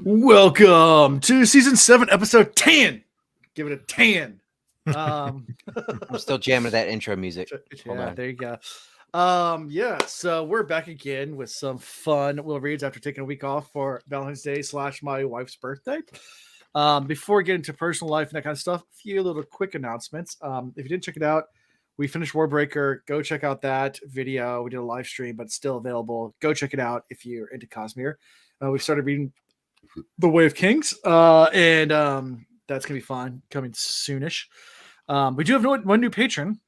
Welcome to season 7, episode 10. Give it a 10. I'm still jamming to that intro music. Hold Yeah, on. there you go. So we're back again with some fun Will Reads after taking a week off for Valentine's Day / my wife's birthday. Before we get into personal life and that kind of stuff, a few little quick announcements. If you didn't check it out, we finished Warbreaker. Go check out that video. We did a live stream, but it's still available. Go check it out if you're into Cosmere. We started reading The Way of Kings, and that's gonna be fun, coming soonish. We do have one new patron.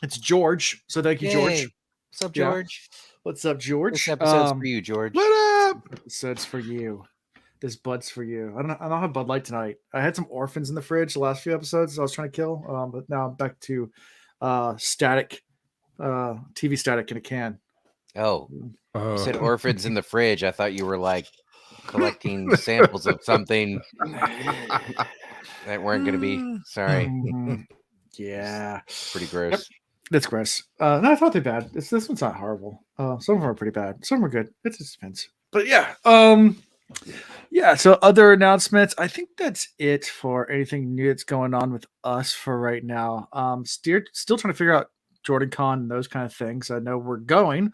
It's George. So thank you, George. Yay. What's up, George? What's up, George? This episode's for you, George. What up? This episode's for you. This Bud's for you. I don't have Bud Light tonight. I had some orphans in the fridge the last few episodes I was trying to kill, but now I'm back to static, TV static in a can. Oh, you said orphans in the fridge. I thought you were like collecting samples of something that weren't going to be. Sorry. Yeah. Pretty gross. Yep. That's gross. No, it's not too bad. This one's not horrible. Some of them are pretty bad. Some are good. It just depends. But yeah. So other announcements. I think that's it for anything new that's going on with us for right now. Still trying to figure out Jordan Con and those kind of things. I know we're going.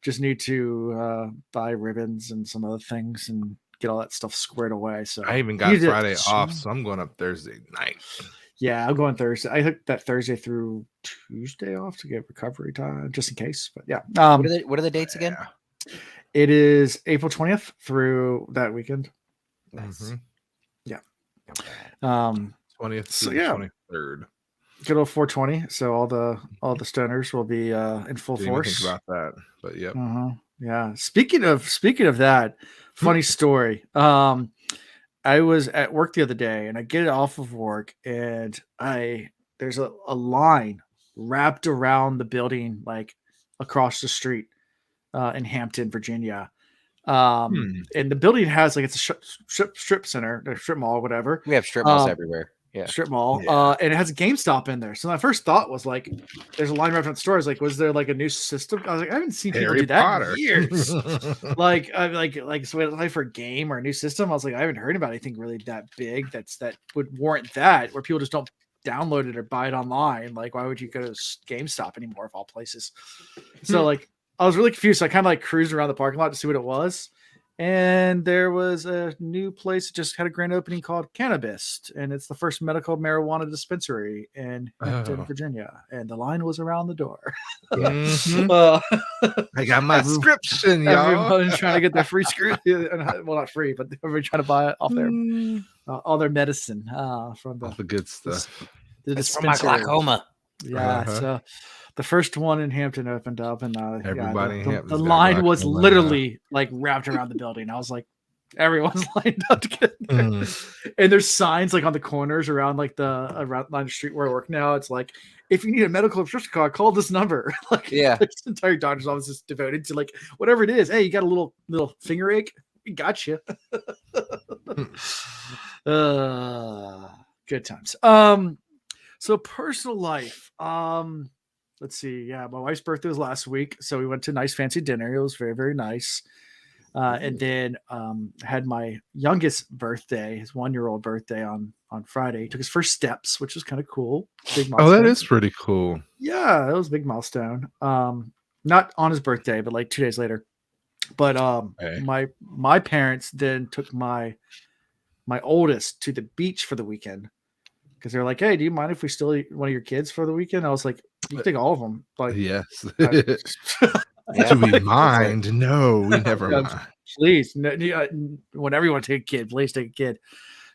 Just need to buy ribbons and some other things and get all that stuff squared away. So I even got Friday off, so I'm going up Thursday night. Yeah, I'm going Thursday. I took that Thursday through Tuesday off to get recovery time, just in case. But yeah, what are the dates again? It is April 20th through that weekend. Nice. Mm-hmm. Yeah. 20th through 23rd. Good old 420. So all the stoners will be in full force. Think about that, but yep. Yeah. Speaking of that, funny story. I was at work the other day and I get off of work and there's a line wrapped around the building, like across the street in Hampton, Virginia. And the building has it's a strip center, or strip mall, or whatever. We have strip malls everywhere. Yeah. Strip mall. And it has a GameStop in there. So my first thought was like, there's a line right front store. Was there like a new system? I was like, I haven't seen people do that in years. So we had for a game or a new system. I was like, I haven't heard about anything really that big that would warrant that, where people just don't download it or buy it online. Like, why would you go to GameStop anymore of all places? So I was really confused. So I kind of cruised around the parking lot to see what it was. And there was a new place that just had a grand opening called Cannabis, and it's the first medical marijuana dispensary in Hampton, Virginia. And the line was around the door. I got my subscription, y'all. Everyone's trying to get their free screw. Well, not free, but everybody's trying to buy it off their all their medicine from all the good stuff. The dispensary. From my glaucoma. Yeah. So the first one in Hampton opened up, and everybody in the line was literally wrapped around the building. I was like, everyone's lined up to get there. And there's signs on the corners around around the street where I work now. It's like, if you need a medical prescription card, call this number. This entire doctor's office is devoted to whatever it is. Hey, you got a little finger ache? We got you. Good times. So personal life. Let's see. Yeah, my wife's birthday was last week, so we went to a nice fancy dinner. It was very, very nice. And then had my youngest birthday, his 1-year-old birthday on Friday. He took his first steps, which was kind of cool. Big milestone. Oh, that is pretty cool. Yeah, it was a big milestone. Not on his birthday, but 2 days later. But my parents then took my oldest to the beach for the weekend. Because they're like, hey, do you mind if we still eat one of your kids for the weekend? I was like, you can take all of them. Yes. Do we mind? No, we never mind. Please, whenever you want to take a kid, please take a kid.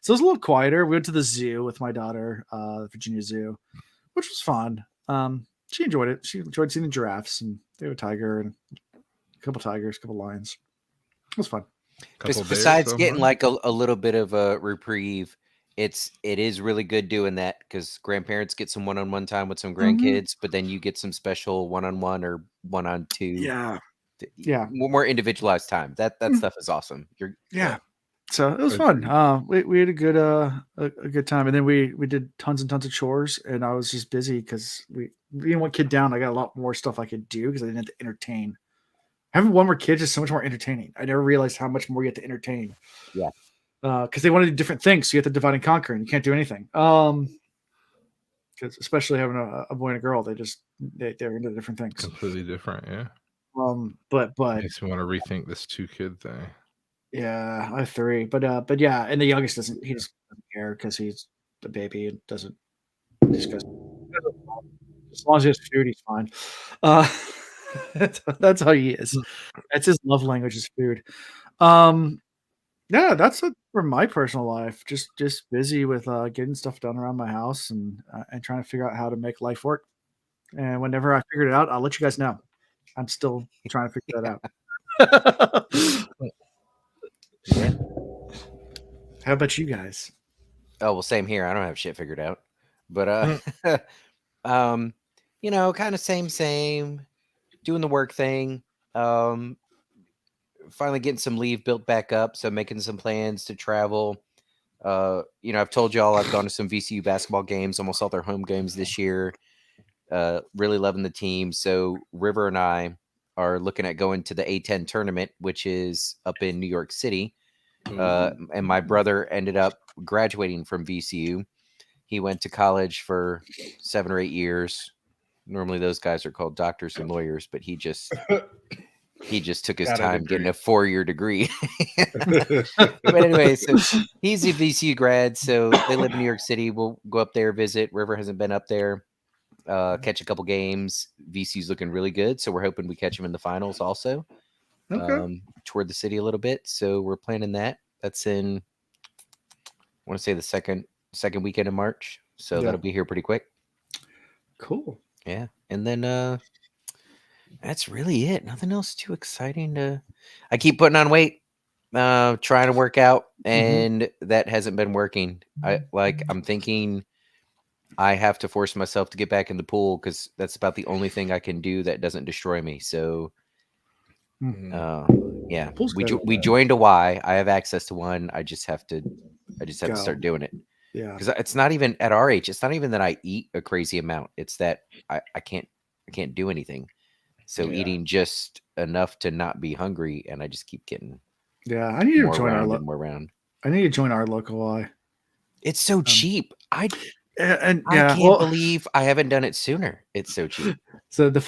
So it was a little quieter. We went to the zoo with my daughter, the Virginia Zoo, which was fun. She enjoyed it. She enjoyed seeing the giraffes, and they had a tiger and a couple tigers, a couple lions. It was fun. Besides getting a little bit of a reprieve, it is really good doing that, because grandparents get some one-on-one time with some grandkids, but then you get some special one-on-one or one-on-two. Yeah. More individualized time. That stuff is awesome. So it was fun. We had a good time, and then we did tons and tons of chores, and I was just busy because we one kid down. I got a lot more stuff I could do because I didn't have to entertain. Having one more kid is so much more entertaining. I never realized how much more you have to entertain. Yeah. because they want to do different things. So you have to divide and conquer, and you can't do anything. Because especially having a boy and a girl, they're into different things. Completely different, yeah. But makes me want to rethink this 2-kid thing. Yeah, I have 3, but yeah, and the youngest doesn't care because he's the baby and doesn't just goes as long as he has food, he's fine. That's how he is. That's his love language is food. Yeah, that's it for my personal life. Just busy with getting stuff done around my house and trying to figure out how to make life work. And whenever I figure it out, I'll let you guys know. I'm still trying to figure that out. Yeah. How about you guys? Oh, well, same here. I don't have shit figured out. But you know, kind of same, doing the work thing. Finally getting some leave built back up, so making some plans to travel. You know, I've told y'all I've gone to some VCU basketball games, almost all their home games this year. Really loving the team. So River and I are looking at going to the A10 tournament, which is up in New York City. And my brother ended up graduating from VCU. He went to college for 7 or 8 years. Normally those guys are called doctors and lawyers, but he just took his time getting a 4-year degree. But anyway, so he's a VCU grad, so they live in New York City. We'll go up there, visit. River hasn't been up there. Catch a couple games. VCU's looking really good, so we're hoping we catch him in the finals also. Okay. Toward the city a little bit, so we're planning that. That's in, I want to say the second weekend in March, so that'll be here pretty quick. Cool. Yeah, and then that's really it. Nothing else too exciting to. I keep putting on weight, trying to work out, and that hasn't been working. I'm thinking I have to force myself to get back in the pool because that's about the only thing I can do that doesn't destroy me. So, yeah, we joined a Y. I have access to one. I just have to start doing it. Yeah, because it's not even at our age. It's not even that I eat a crazy amount. It's that I can't do anything. So eating just enough to not be hungry, and I just keep getting I need to join more round. I need to join our local Y. It's so cheap. I can't believe I haven't done it sooner. It's so cheap. So the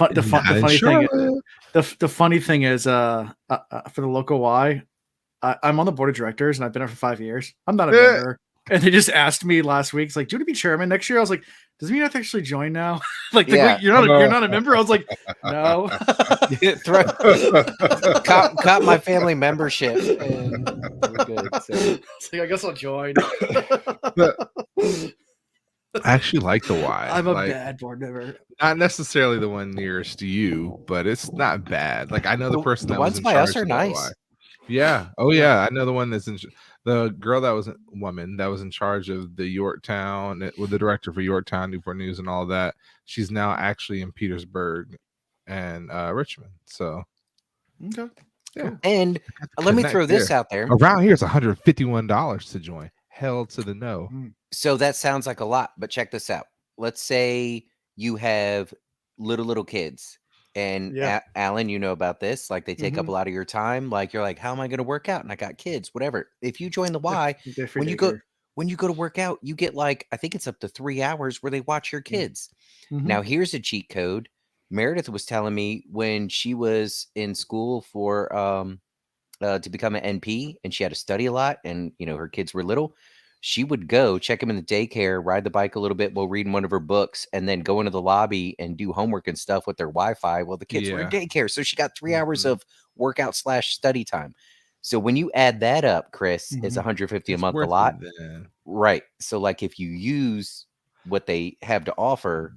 funny thing is for the local Y, I'm on the board of directors and I've been there for 5 years. I'm not a member. And they just asked me last week, it's like, do you want to be chairman next year? I was like, does it mean I have to actually join now? Like, you're not a member. I was like, no. Cut my family membership, and we're good. So I guess I'll join. I actually like the Y. I'm a bad board member. Not necessarily the one nearest to you, but it's not bad. Like I know the person that was in by charge us are of nice. Y. Yeah. Oh yeah. I know the one that's the girl that was woman that was in charge of the Yorktown with the director for Yorktown, Newport News, and all that. She's now actually in Petersburg and Richmond. So okay. Yeah. And let me throw this out there. Around here, it's $151 to join. Hell to the no. So that sounds like a lot, but check this out. Let's say you have little kids. And Alan, you know about this. Like they take up a lot of your time. Like you're like, how am I going to work out? And I got kids, whatever. If you join the Y, when you go to work out, you get like, I think it's up to 3 hours where they watch your kids. Now here's a cheat code. Meredith was telling me when she was in school for to become an NP, and she had to study a lot, and her kids were little. She would go check them in the daycare, ride the bike a little bit while reading one of her books, and then go into the lobby and do homework and stuff with their Wi-Fi while the kids were in daycare. So she got 3 hours of workout / study time. So when you add that up, Chris, it's $150 a month, a lot. Right. So like if you use what they have to offer.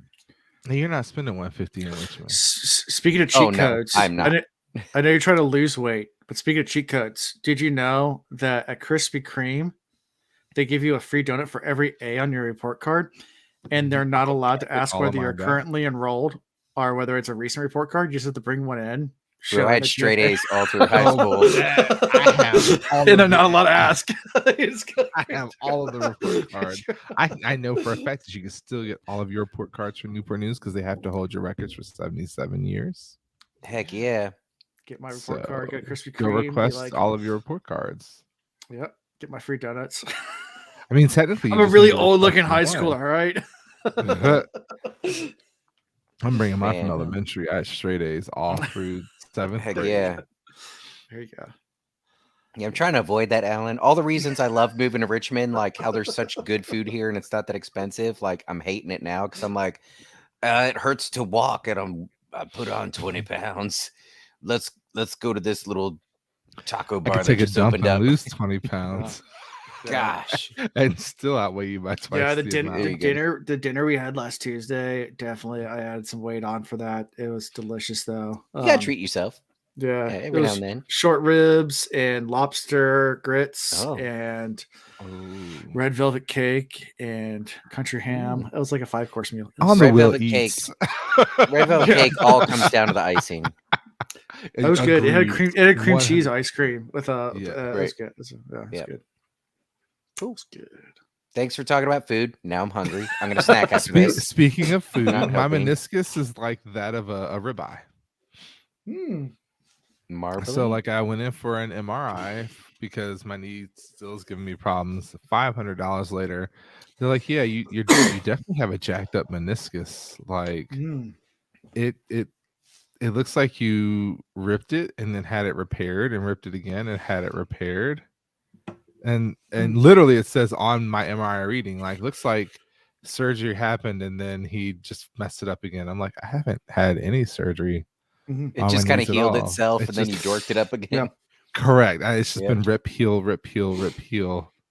You're not spending $150 in Richmond. Speaking of cheat codes, I'm not. I know you're trying to lose weight, but speaking of cheat codes, did you know that at Krispy Kreme, they give you a free donut for every A on your report card, and they're not allowed to ask whether you're currently enrolled or whether it's a recent report card. You just have to bring one in. Bro, I had straight A's all through high school. And I'm not allowed to ask. I have all of the report cards. I know for a fact that you can still get all of your report cards from Newport News because they have to hold your records for 77 years. Heck yeah. Get my report card, get Krispy Kreme. Go request all of your report cards. Yep. Get my free donuts. I mean, technically, I'm a really old looking high schooler. All right. I'm bringing my from Man. elementary at straight A's all through 7th Heck grade. yeah. There you go. Yeah, I'm trying to avoid that, Alan. All the reasons I love moving to Richmond, like how there's such good food here and it's not that expensive. Like I'm hating it now because I'm like, it hurts to walk and I put on 20 pounds. Let's go to this little taco I bar could that take a just dump opened and up. lose 20 pounds. Gosh. And still outweigh you by twice. Yeah, the dinner we had last Tuesday, definitely I added some weight on for that. It was delicious though. You gotta treat yourself. Yeah, every now and then. Short ribs and lobster grits and red velvet cake and country ham. It was like a 5-course meal. On the red wheel velvet eats. cake. Red velvet cake all comes down to the icing. It was good. It had cream cheese ice cream with a. It was good. It was good. It was good. Thanks for talking about food. Now I'm hungry. I'm gonna snack after this. Speaking of food, my meniscus is like that of a ribeye. Marbling? So like I went in for an MRI because my knee still is giving me problems. $500 later, they're like, yeah, you definitely have a jacked up meniscus. Like it looks like you ripped it and then had it repaired and ripped it again and had it repaired. And literally it says on my MRI reading, like, looks like surgery happened and then he just messed it up again. I'm like, I haven't had any surgery. It just kind of healed itself and then you dorked it up again. Yeah. Correct. It's just been rip, heal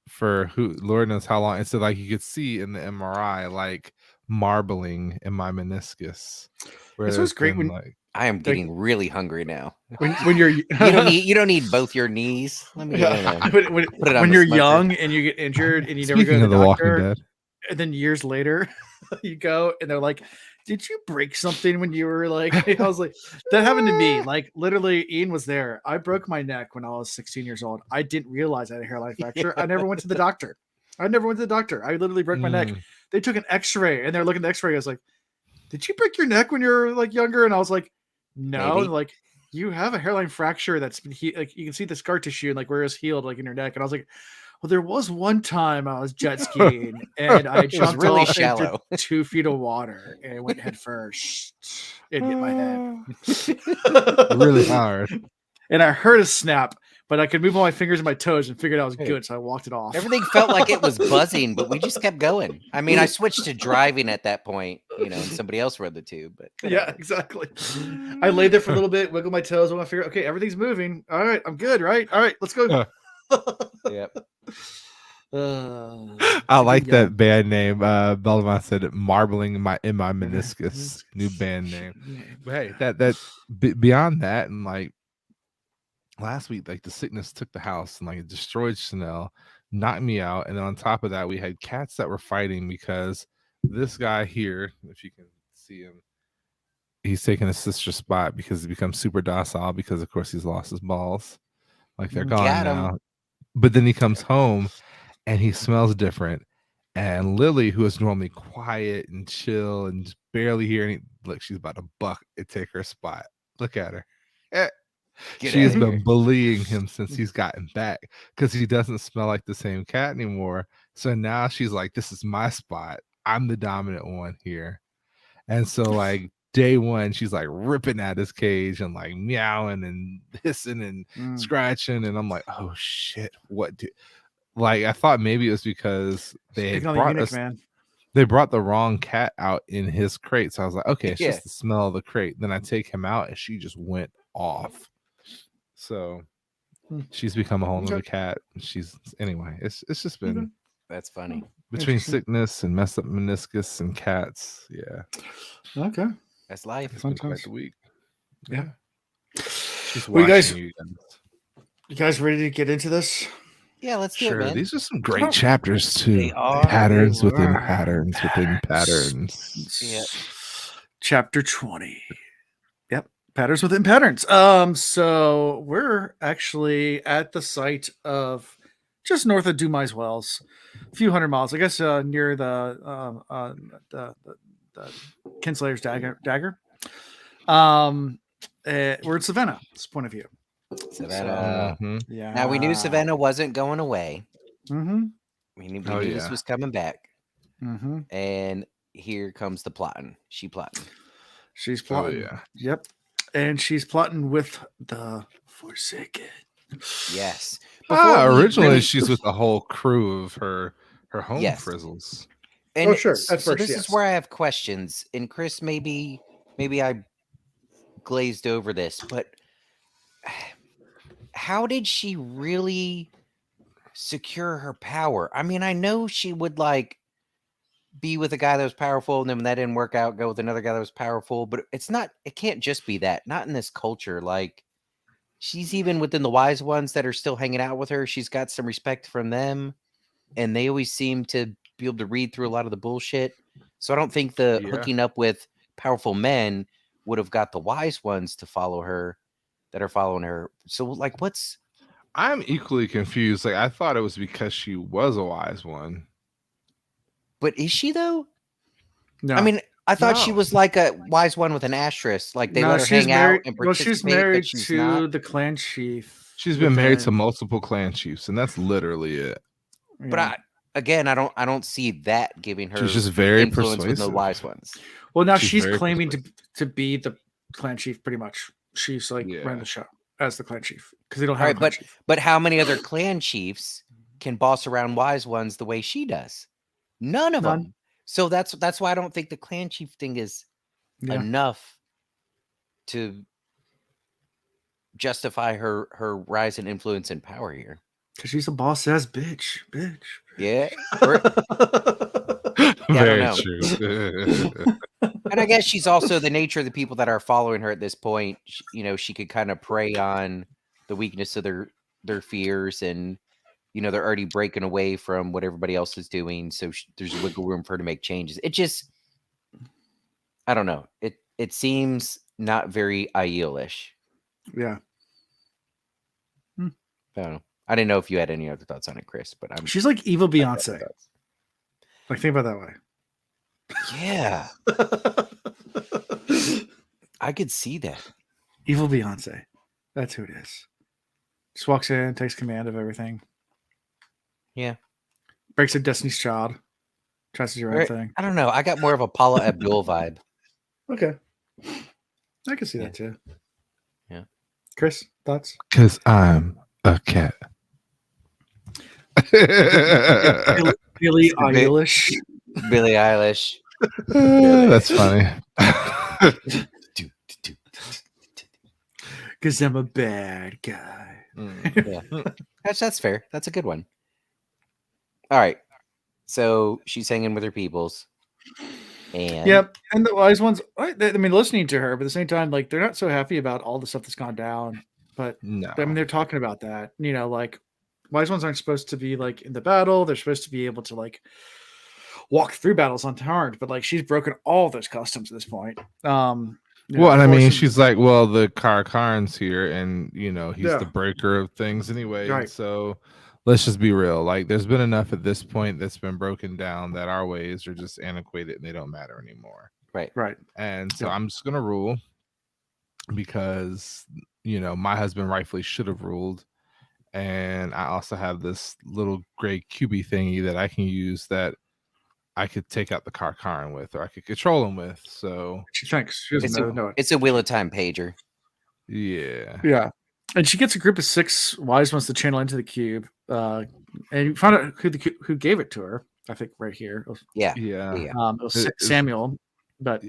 for who Lord knows how long. And so like you could see in the MRI, like marbling in my meniscus. This was great when like I am getting really hungry now. When you're you don't need both your knees. Let me when you're young and you get injured and you never go to the doctor, and then years later you go and they're like, did you break something when you were like, I was like, that happened to me. Like literally Ian was there. I broke my neck when I was 16 years old. I didn't realize I had a hairline fracture. I never went to the doctor. I literally broke my neck. They took an x-ray and they're looking at the x-ray. I was like, did you break your neck when you were like younger? And I was like, no. Like, you have a hairline fracture that's been like you can see the scar tissue and like where it's healed like in your neck. And I was like, well, there was one time I was jet skiing and I jumped really off into 2 feet of water and it went head first and hit my head really hard. And I heard a snap, but I could move all my fingers and my toes and figured out it was good, so I walked it off. Everything felt like it was buzzing, but we just kept going. I mean, I switched to driving at that point, and somebody else rode the tube. But yeah, exactly. I laid there for a little bit, wiggled my toes, and I figured, okay, everything's moving. All right, I'm good, right? All right, let's go. Yep. I like that band name. Bellamont said it, marbling in my meniscus. New band name. But hey, that beyond that, and like last week, like the sickness took the house and like it destroyed Chanel, knocked me out, and then on top of that, we had cats that were fighting because this guy here, if you can see him, he's taking his sister's spot because he becomes super docile because of course he's lost his balls. Like they're gone now. But then he comes home and he smells different. And Lily, who is normally quiet and chill and just barely hear any, look, she's about to buck and take her spot. Look at her. She's been bullying him since he's gotten back because he doesn't smell like the same cat anymore. So now she's like, this is my spot. I'm the dominant one here. And so like day one, she's like ripping at his cage and like meowing and hissing and scratching. And I'm like, oh shit, what do like I thought maybe it was because they brought the wrong cat out in his crate. So I was like, okay, it's just the smell of the crate. Then I take him out and she just went off. So she's become a whole nother cat. She's anyway, it's just been that's funny. Between sickness and messed up meniscus and cats. Yeah. Okay. That's life. It's been quite the week. Yeah. She's well, watching you guys ready to get into this? Yeah, let's do it, man. These are some great chapters too. Patterns within patterns within patterns. Yeah. Chapter 20. Yep. Patterns within patterns. So we're actually at the site of just north of Dumais Wells, a few hundred miles, I guess, near the Kinslayer's dagger. We're in Savannah. This point of view. Savannah. Yeah. Now we knew Savannah wasn't going away. Mm-hmm. We knew this was coming back. Mm-hmm. And here comes the plotting. She's plotting. Oh, yeah. Yep. And she's plotting with the Forsaken. Yes. Originally she's with the whole crew of her home frizzles. And sure. That's so this is where I have questions. And Chris, maybe I glazed over this, but how did she really secure her power? I mean, I know she would like be with a guy that was powerful, and then when that didn't work out, go with another guy that was powerful. But it can't just be that. Not in this culture. Like, she's even within the wise ones that are still hanging out with her. She's got some respect from them, and they always seem to be able to read through a lot of the bullshit. So I don't think the hooking up with powerful men would have got the wise ones to follow her that are following her. So like, I'm equally confused. Like, I thought it was because she was a wise one. But is she though? No. I mean, I thought she was like a wise one with an asterisk. Like they let her hang out and participate. Well, she's married to the clan chief. She's been married to multiple clan chiefs, and that's literally it. Yeah. But I don't see that giving her. She's just very influence persuasive with the wise ones. Well, now she's claiming to be the clan chief. Pretty much, she's like running the show as the clan chief because they don't have a clan chief. But how many other clan chiefs can boss around wise ones the way she does? None of them. So that's why I don't think the clan chief thing is enough to justify her rise in influence and power here. Because she's a boss ass bitch. Yeah. Very true. And I guess she's also the nature of the people that are following her at this point. She could kind of prey on the weakness of their fears, and they're already breaking away from what everybody else is doing. So there's wiggle room for her to make changes. It just, I don't know. It seems not very Aiel-ish. Yeah. I don't know. I didn't know if you had any other thoughts on it, Chris, but she's like evil Beyonce. Like, think about it that way. Yeah. I could see that. Evil Beyonce. That's who it is. Just walks in, takes command of everything. Yeah. Breaks a Destiny's Child. Tries to do everything. I don't know. I got more of a Paula Abdul vibe. Okay. I can see that too. Yeah. Chris, thoughts? Because I'm a cat. Billie Eilish. Billie Eilish. That's funny. Because I'm a bad guy. Yeah. That's fair. That's a good one. All right. So she's hanging with her peoples. And and the wise ones, I mean, listening to her, but at the same time, like, they're not so happy about all the stuff that's gone down. But I mean, they're talking about that. Like, wise ones aren't supposed to be like in the battle. They're supposed to be able to like walk through battles unharmed. But like, she's broken all those customs at this point. And I mean, she's like, well, the Karn's here, and he's the breaker of things anyway. Right. So let's just be real. Like, there's been enough at this point that's been broken down that our ways are just antiquated and they don't matter anymore. Right. And so I'm just gonna rule because my husband rightfully should have ruled, and I also have this little gray cubey thingy that I can use that I could take out the Karn with, or I could control him with. So she thinks she doesn't know it. It's a Wheel of Time pager. Yeah. And she gets a group of 6 wise ones to channel into the cube. And you find out who gave it to her. I think right here. Yeah. It was Samuel. But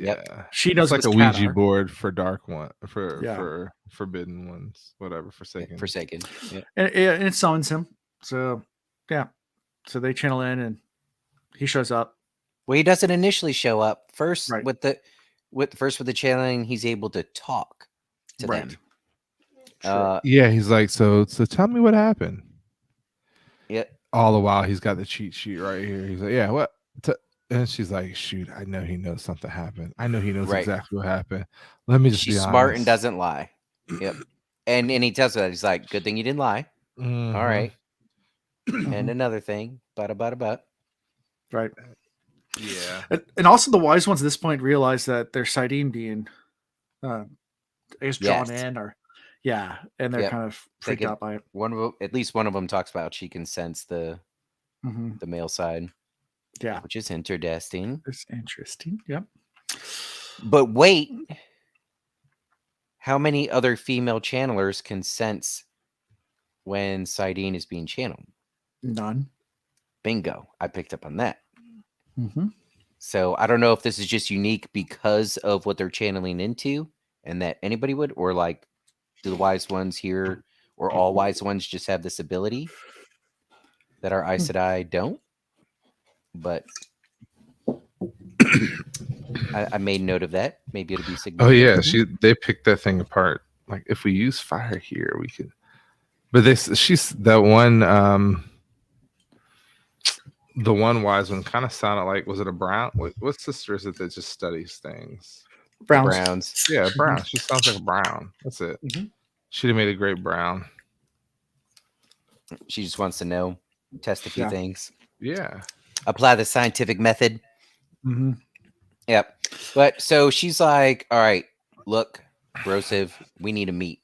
she knows it's like a Ouija board for dark one, for forbidden ones, whatever, Forsaken. Yeah. And it summons him. So so they channel in and he shows up. Well, he doesn't initially show up. First with the channeling, he's able to talk to them. He's like, so tell me what happened. Yeah. All the while he's got the cheat sheet right here. He's like, yeah, what? And she's like, shoot, I know he knows something happened. I know he knows exactly what happened. Let me just be honest. She's smart and doesn't lie. Yep. And he tells her that. He's like, good thing you didn't lie. Mm-hmm. All right. And another thing, but. Right. Yeah. And also the wise ones at this point realize that their sighting being I guess drawn in, or and they're kind of freaked out by it. At least one of them talks about she can sense the the male side. Yeah, which is interesting. It's interesting. Yep. But wait, how many other female channelers can sense when Sidene is being channeled? None. Bingo. I picked up on that. Mm-hmm. So I don't know if this is just unique because of what they're channeling into and that anybody would, or like, do the wise ones here or all wise ones just have this ability that our Aes Sedai don't? But I made note of that. Maybe it'll be significant. Oh yeah, they picked that thing apart. Like if we use fire here, we could. But she's that one. The one wise one kind of sounded like, was it a Brown? What sister is it that just studies things? Browns. Yeah, Brown. She sounds like a Brown. That's it. She'd have made a great Brown. She just wants to know, test a few things. Yeah. Apply the scientific method. Yep. But so she's like, all right, look, Brosive, we need to meet.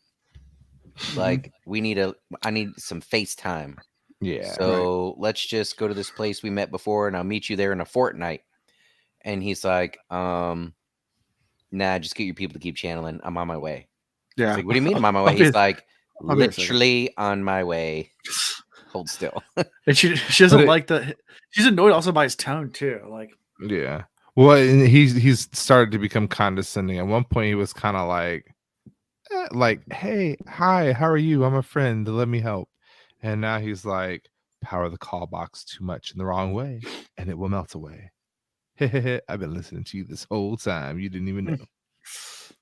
Like, I need some FaceTime. Yeah. So let's just go to this place we met before and I'll meet you there in a fortnight. And he's like, nah, just get your people to keep channeling. I'm on my way. Yeah. Like, what do you mean I'm on my way? He's like, literally on my way. Hold still. And she doesn't like she's annoyed also by his tone too. Like, yeah. Well, and he's started to become condescending. At one point, he was kind of like, hey, hi, how are you? I'm a friend. Let me help. And now he's like, power the call box too much in the wrong way, and it will melt away. I've been listening to you this whole time. You didn't even know.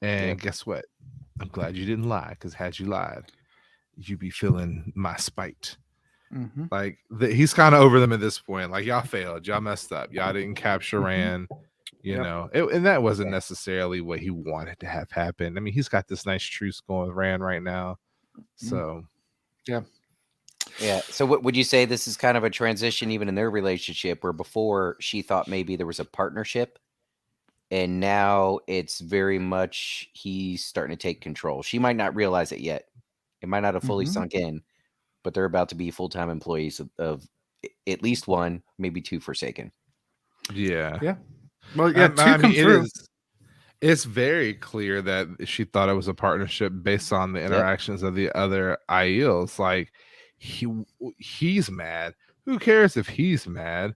And guess what? I'm glad you didn't lie, because had you lied, you'd be feeling my spite. Like he's kind of over them at this point. Like, y'all failed, y'all messed up, y'all didn't capture Rand. You know, and that wasn't necessarily what he wanted to have happen. I mean, he's got this nice truce going with Rand right now. So yeah. So what would you say this is kind of a transition even in their relationship, where before she thought maybe there was a partnership and now it's very much he's starting to take control. She might not realize it yet. It might not have fully sunk in, but they're about to be full-time employees of at least one, maybe two Forsaken. Yeah. Yeah. Well, yeah, it's very clear that she thought it was a partnership based on the interactions of the other Aiels. Like, he's mad. Who cares if he's mad?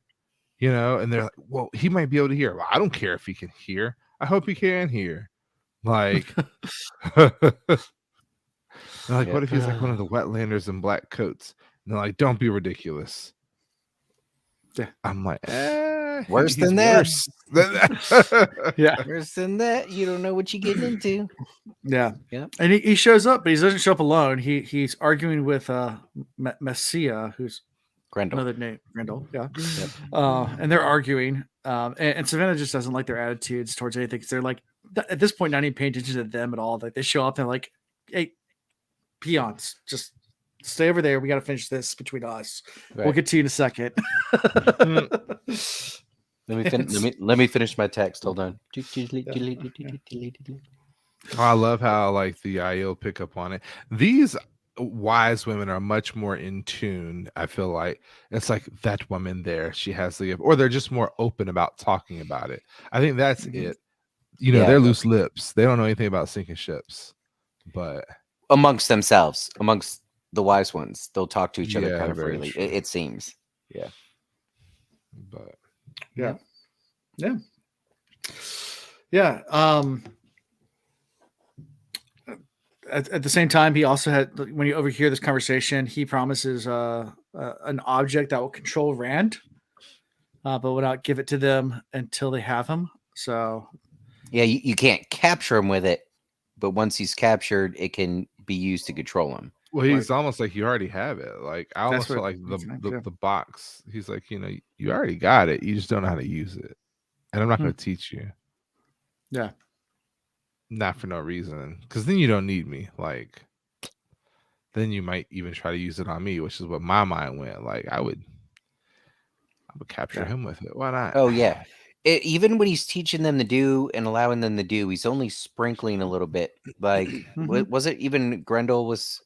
You know, and they're like, well, he might be able to hear. Well, I don't care if he can hear. I hope he can hear. Like, like, what if he's like one of the wetlanders in black coats? And they're like, don't be ridiculous. Yeah. I'm like, worse than that. Worse than that. Yeah. Worse than that. You don't know what you're getting into. Yeah. Yeah. And he shows up, but he doesn't show up alone. He's arguing with Messia, who's Grendel. Another name, Grendel. Yeah. And they're arguing. And Savannah just doesn't like their attitudes towards anything, because they're like, at this point, not even paying attention to them at all. Like, they show up and like, hey, peons, just stay over there. We got to finish this between us. Right. We'll get to you in a second. Let me finish my text. Hold on. I love how like the Aiel pick up on it. These wise women are much more in tune. I feel like it's like that woman there, she has the, or they're just more open about talking about it. I think that's it. You know, they're loose lips. They don't know anything about sinking ships, but amongst themselves, amongst the wise ones, they'll talk to each other kind of freely. It seems. Yeah. But yeah. At the same time, he also had, when you overhear this conversation, he promises an object that will control Rand, but will not give it to them until they have him. So, yeah, you can't capture him with it, but once he's captured, it can be used to control him. Well, he's almost like, you already have it. Like, I almost feel like the box. He's like, you know, you already got it. You just don't know how to use it, and I'm not going to teach you. Yeah. Not for no reason, because then you don't need me. Like, then you might even try to use it on me, which is what my mind went. Like, I would capture him with it. Why not? Oh yeah, even when he's teaching them to do and allowing them to do, he's only sprinkling a little bit. Like, was it even Grendel was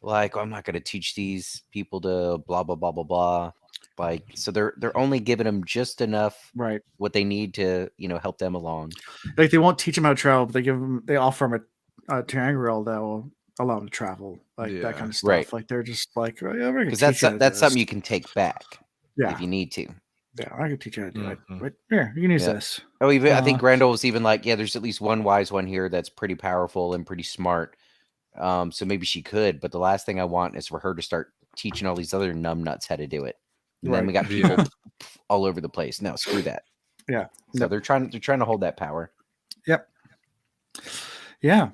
like, oh, I'm not going to teach these people to blah blah blah blah blah. Like, so they're only giving them just enough, right? What they need to, help them along. Like they won't teach them how to travel, but they offer them a terrain that will allow them to travel, like that kind of stuff. Right. Like they're just like, oh, yeah, we're gonna Because teach you that's something you can take back. Yeah. If you need to. Yeah, I can teach you how to do it. But here, you can use this. Oh, even I think Grendel was even like, yeah, there's at least one wise one here that's pretty powerful and pretty smart. So maybe she could, but the last thing I want is for her to start teaching all these other numbnuts how to do it. And then we got people all over the place. No, screw that. Yeah. So they're trying to hold that power. Yep. Yeah.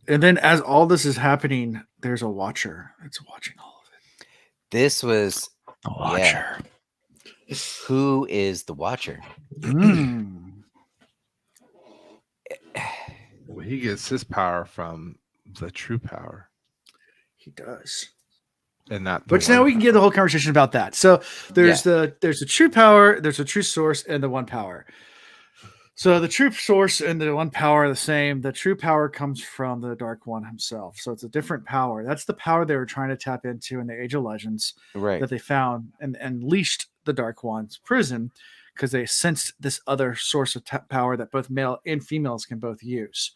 And then as all this is happening, there's a watcher that's watching all of it. This was the watcher. Yeah. Who is the watcher? Well, he gets his power from the true power. He does. And not which now we can get the whole conversation about that. So there's the true power, there's a true source, and the one power. So the true source and the one power are the same. The true power comes from the Dark One himself. So it's a different power. That's the power they were trying to tap into in the Age of Legends, right? That they found and unleashed the Dark One's prison because they sensed this other source of power that both male and females can both use.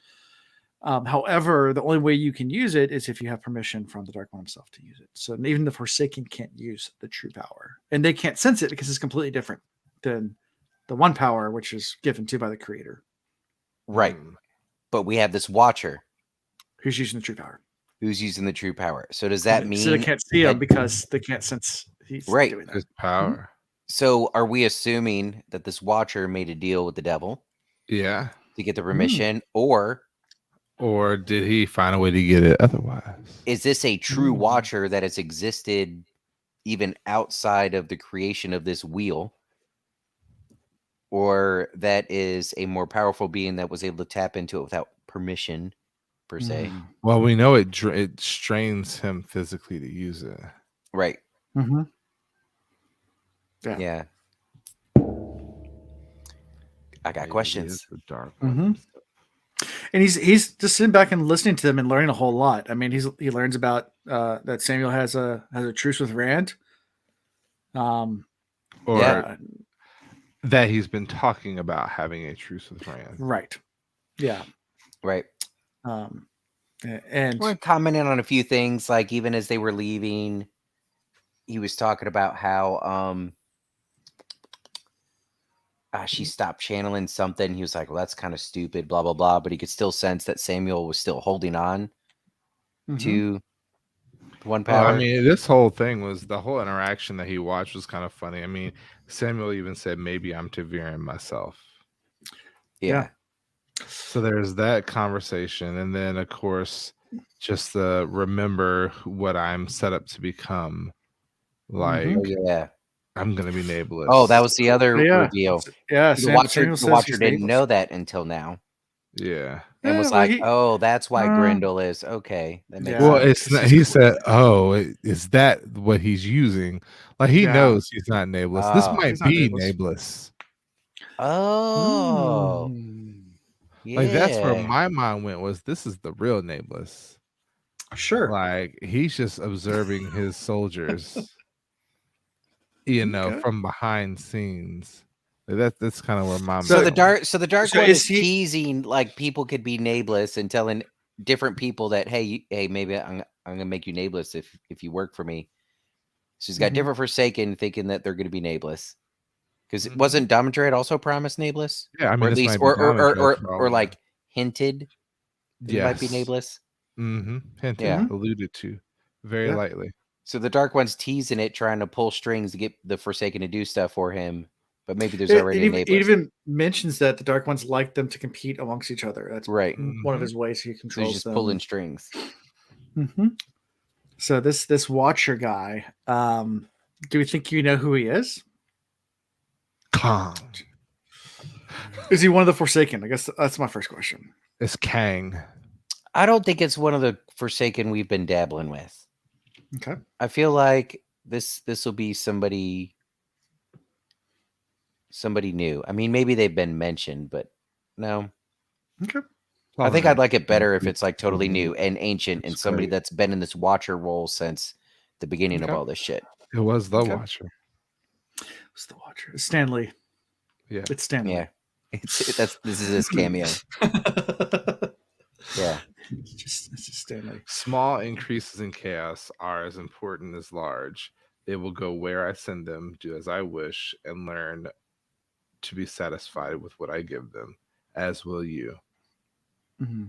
However, the only way you can use it is if you have permission from the Dark One himself to use it. So even the Forsaken can't use the true power, and they can't sense it because it's completely different than the one power, which is given to by the creator. Right. But we have this watcher who's using the true power. So does that mean so they can't see him because they can't sense he's doing that. His power. So are we assuming that this watcher made a deal with the devil? Yeah. To get the permission, or did he find a way to get it otherwise? Is this a true watcher that has existed even outside of the creation of this wheel? Or that is a more powerful being that was able to tap into it without permission, per se? Well, we know it strains him physically to use it. Right. Mm-hmm. Yeah. I got questions. The dark one. And he's just sitting back and listening to them and learning a whole lot. I mean, he learns about that Samuel has a truce with Rand. That he's been talking about having a truce with Rand. Right. Yeah. Right. And we're commenting on a few things, like even as they were leaving, he was talking about how she stopped channeling something. He was like, well, that's kind of stupid, blah, blah, blah. But he could still sense that Samuel was still holding on to one power. I mean, this whole thing was the whole interaction that he watched was kind of funny. I mean, Samuel even said, maybe I'm Ta'Veren myself. Yeah. So there's that conversation. And then, of course, just the remember what I'm set up to become. Like, I'm going to be Nameless. Oh, that was the other reveal. Yeah. The watcher didn't know that until now. Yeah. And was like, oh, that's why Grendel is. Okay. That makes sense. It's not, he said, oh, is that what he's using? Like, he knows he's not Nameless. This might be Nameless. Oh. Yeah. Like, that's where my mind went, was this is the real Nameless. Sure. Like, he's just observing his soldiers, from behind scenes. That's kind of where my mind. So the dark one is teasing like people could be Nameless and telling different people that hey, maybe I'm gonna make you Nameless if you work for me. So he's got different Forsaken thinking that they're gonna be Nameless. Because wasn't Domintrade also promised Nameless? Yeah, I mean, or at least or like hinted he might be Nameless. Hinted, alluded to very lightly. So the Dark One's teasing it, trying to pull strings to get the Forsaken to do stuff for him. But maybe there's already a Nameless. It even mentions that the Dark Ones like them to compete amongst each other. That's right. One of his ways he controls he's just them. Pulling strings. So this Watcher guy, do we think you know who he is? Kang. Is he one of the Forsaken? I guess that's my first question. It's Kang. I don't think it's one of the Forsaken we've been dabbling with. Okay. I feel like this will be somebody new. I mean, maybe they've been mentioned, but no. Okay. I think I'd like it better if it's like totally new and ancient and somebody that's been in this Watcher role since the beginning of all this shit. It was the Watcher. What's the Watcher? It's Stanley. Yeah, it's Stanley. Yeah, this is his cameo. Yeah, it's just Stanley. Small increases in chaos are as important as large. They will go where I send them, do as I wish, and learn to be satisfied with what I give them, as will you. Mm-hmm.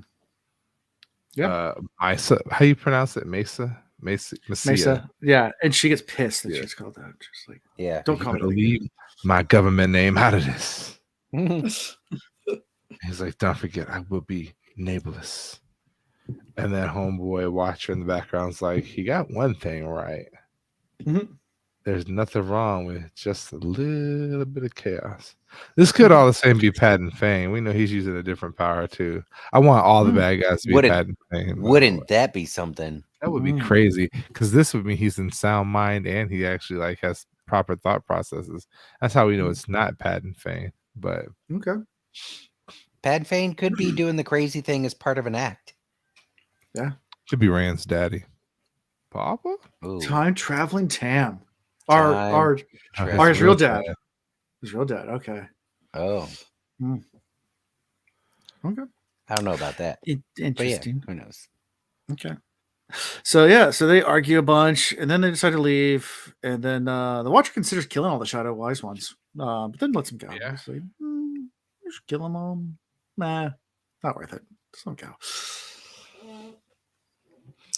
Yeah. Mesa, how you pronounce it? Mesa? Mesa. Yeah, and she gets pissed that she's called that. Just like, yeah. don't call me that leave my government name out of this. He's like, don't forget, I will be nameless. And then homeboy Watcher in the background's like, he got one thing right. Mm-hmm. There's nothing wrong with just a little bit of chaos. This could all the same be Patton Fane. We know he's using a different power too. I want all the bad guys to be Patton Fane. Wouldn't that be something? That would be crazy, because this would mean he's in sound mind and he actually like has proper thought processes. That's how we know it's not Patton Fane. But okay, Patton Fane could be doing the crazy thing as part of an act. Yeah, could be Rand's daddy, Papa. Ooh. Time traveling Tam. Our his real dad. His real dad. Okay. Oh. Okay. I don't know about that. Interesting. Yeah, who knows? Okay. So they argue a bunch, and then they decide to leave, and then the Watcher considers killing all the Shadow Wise ones, but then lets them go. Yeah. He's like, just kill them all. Nah, not worth it. Just let them go.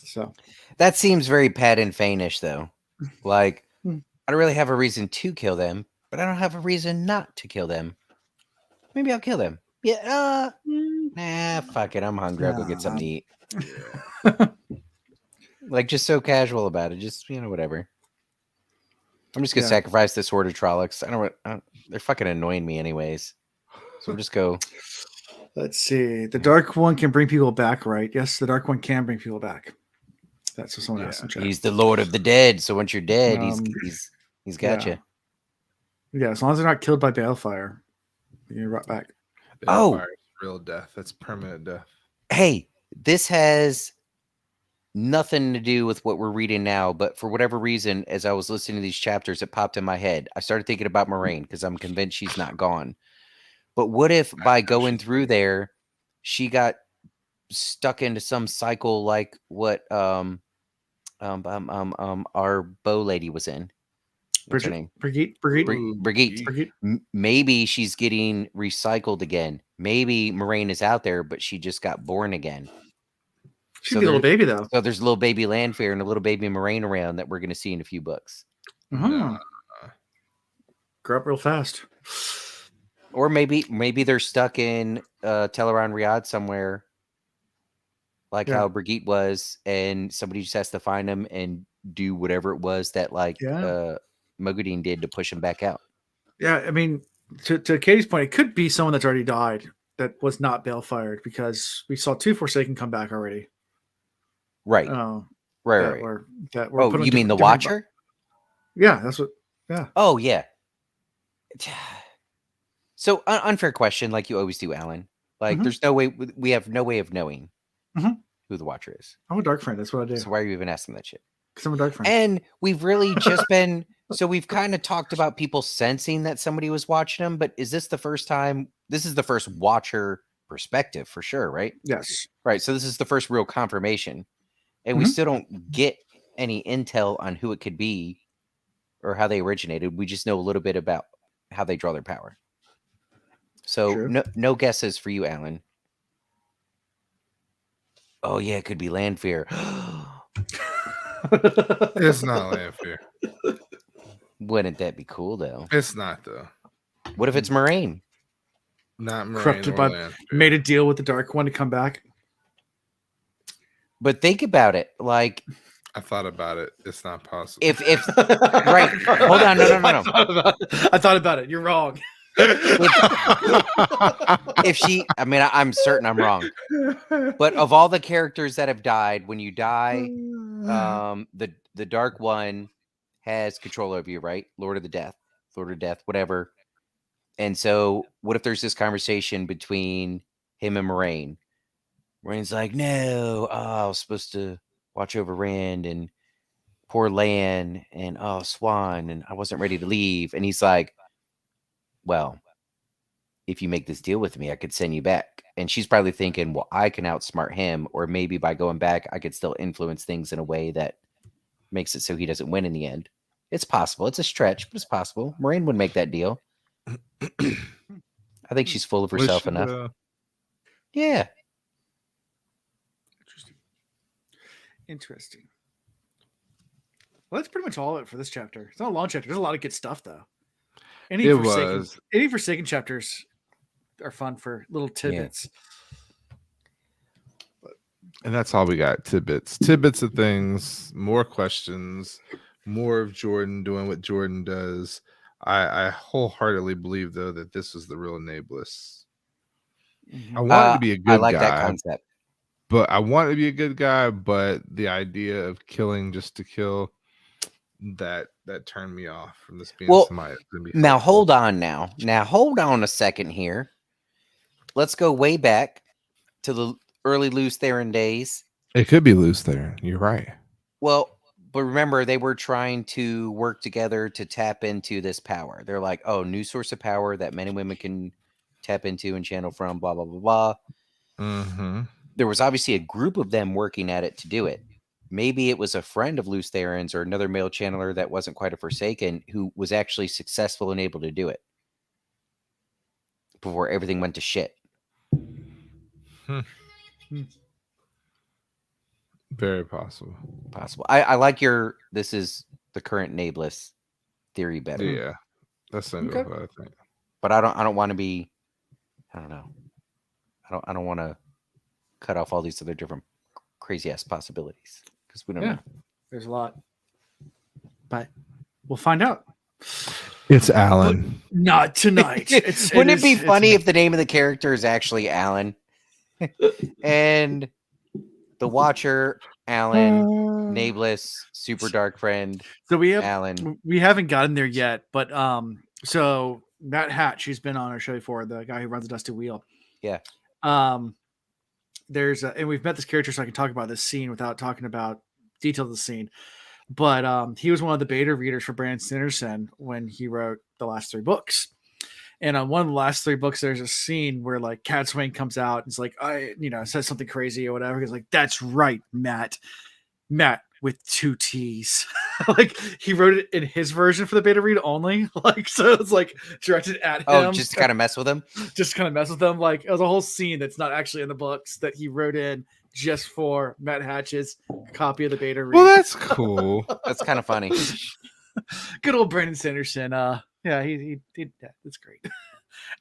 So that seems very Patton Fane-ish, though. Like, I don't really have a reason to kill them, but I don't have a reason not to kill them. Maybe I'll kill them. Yeah. Nah, fuck it. I'm hungry. I'll go get something to eat. Like, just so casual about it. Just, whatever. I'm just gonna sacrifice this horde of Trollocs. They're fucking annoying me anyways. So we'll just go. Let's see. The Dark One can bring people back, right? Yes, the Dark One can bring people back. That's what someone asked in chat. He's the Lord of the Dead. So once you're dead, he's got you. Yeah, as long as they're not killed by balefire, you're right back. Balefire is real death. That's permanent death. Hey, this has nothing to do with what we're reading now, but for whatever reason, as I was listening to these chapters, it popped in my head. I started thinking about Moraine because I'm convinced she's not gone. But what if by going through there, she got stuck into some cycle like what our bow lady was in? What's her name? Birgitte. Maybe she's getting recycled again. Maybe Moraine is out there, but she just got born again. She'd be a little baby, though. So there's a little baby Lanfear and a little baby Moraine around that we're going to see in a few books. Grow up real fast. Or maybe they're stuck in Teleron Riyadh somewhere, like how Birgitte was, and somebody just has to find them and do whatever it was that Moghedien did to push him back out. Yeah, I mean, to Katie's point, it could be someone that's already died that was not balefired, because we saw 2 Forsaken come back already. Right. Right. You mean the Watcher? Yeah, that's what. Yeah. Oh, yeah. So unfair question, like you always do, Alan. Like, there's no way we have no way of knowing who the Watcher is. I'm a dark friend. That's what I do. So why are you even asking that shit? Because I'm a dark friend. And we've really just been. So we've kind of talked about people sensing that somebody was watching them, but is this the first time? This is the first Watcher perspective for sure, right? Yes. Right. So this is the first real confirmation. And we still don't get any intel on who it could be or how they originated. We just know a little bit about how they draw their power. So no guesses for you, Alan. Oh, yeah, it could be Lanfear. It's not Lanfear. Wouldn't that be cool, though? It's not, though. What if it's Moraine? Not Moraine. Corrupted by, made a deal with the Dark One to come back. But think about it, like I thought about it. It's not possible. If right, hold on, no. I thought about it. You're wrong. If she, I mean, I'm certain I'm wrong. But of all the characters that have died, when you die, the Dark One has control over you, right? Lord of Death, whatever. And so, what if there's this conversation between him and Moraine? Moraine's like, no, I was supposed to watch over Rand, and poor Lan and Swan, and I wasn't ready to leave. And he's like, well, if you make this deal with me, I could send you back. And she's probably thinking, well, I can outsmart him, or maybe by going back, I could still influence things in a way that makes it so he doesn't win in the end. It's possible. It's a stretch, but it's possible. Moraine would make that deal. I think she's full of herself enough. Yeah. Interesting. Well, that's pretty much all of it for this chapter. It's not a long chapter. There's a lot of good stuff, though. Any Forsaken chapters are fun for little tidbits. Yeah. And that's all we got. Tidbits of things, more questions, more of Jordan doing what Jordan does. I wholeheartedly believe, though, that this was the real Nameless. I wanted to be a good guy. I like that concept. But I wanted to be a good guy, but the idea of killing just to kill, that turned me off from this being somebody that's gonna be now helpful. Hold on now hold on a second here. Let's go way back to the early Lews Therin days. It could be Lews Therin. You're right. Well, but remember, they were trying to work together to tap into this power. They're like, oh, new source of power that men and women can tap into and channel from, blah, blah, blah, blah. Mm-hmm. There was obviously a group of them working at it to do it. Maybe it was a friend of Lews Therin's or another male channeler that wasn't quite a Forsaken who was actually successful and able to do it before everything went to shit. Very possible. I like this is the current Nameless theory better. Yeah, that's what I think. But I don't want to be. I don't know. I don't want to cut off all these other different crazy ass possibilities because we don't know. There's a lot, but we'll find out. It's Alan. But not tonight. Wouldn't it be funny if the name of the character is actually Alan? And the Watcher, Alan, Nameless, Super Dark Friend. So we have Alan. We haven't gotten there yet, but so Matt Hatch, who's been on our show before, the guy who runs the Dusty Wheel. Yeah. There's and we've met this character, so I can talk about this scene without talking about details of the scene. But he was one of the beta readers for Brandon Sanderson when he wrote the last 3 books. And on one of the last 3 books, there's a scene where like Cat Swain comes out and it's like, says something crazy or whatever. He's like, that's right, Matt with 2 T's. Like he wrote it in his version for the beta read only. Like, so it's like directed at him. Oh, just to kind of mess with him. Like it was a whole scene that's not actually in the books that he wrote in just for Matt Hatch's copy of the beta read. Well, that's cool. That's kind of funny. Good old Brandon Sanderson. Yeah, he that's great.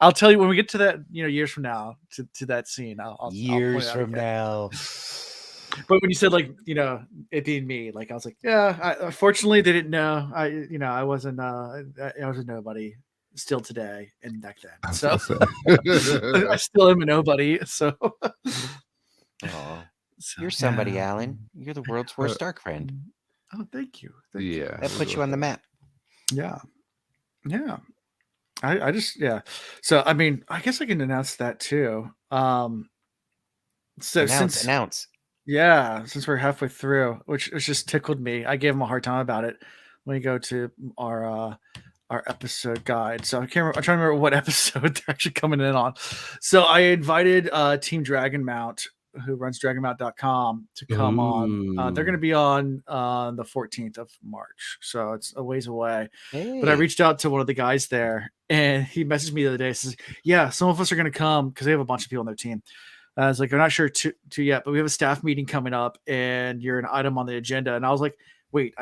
I'll tell you when we get to that, years from now, to that scene. I'll years from now. But when you said like, it being me, like I was like, yeah. Unfortunately, they didn't know. I wasn't nobody still today and back then. So I still am a nobody. So. You're somebody, Alan. You're the world's worst dark friend. Oh, thank you. That puts you on the map. Yeah. I just So I mean, I guess I can announce that too. So announce. Yeah, since we're halfway through, which just tickled me. I gave him a hard time about it when you go to our episode guide. So I'm trying to remember what episode they're actually coming in on. So I invited Team Dragonmount, who runs dragonmount.com, to come on. They're going to be on the 14th of March. So it's a ways away. Hey. But I reached out to one of the guys there and he messaged me the other day. Says, yeah, some of us are going to come because they have a bunch of people on their team. I was like, I'm not sure to yet, but we have a staff meeting coming up and you're an item on the agenda. And I was like, wait,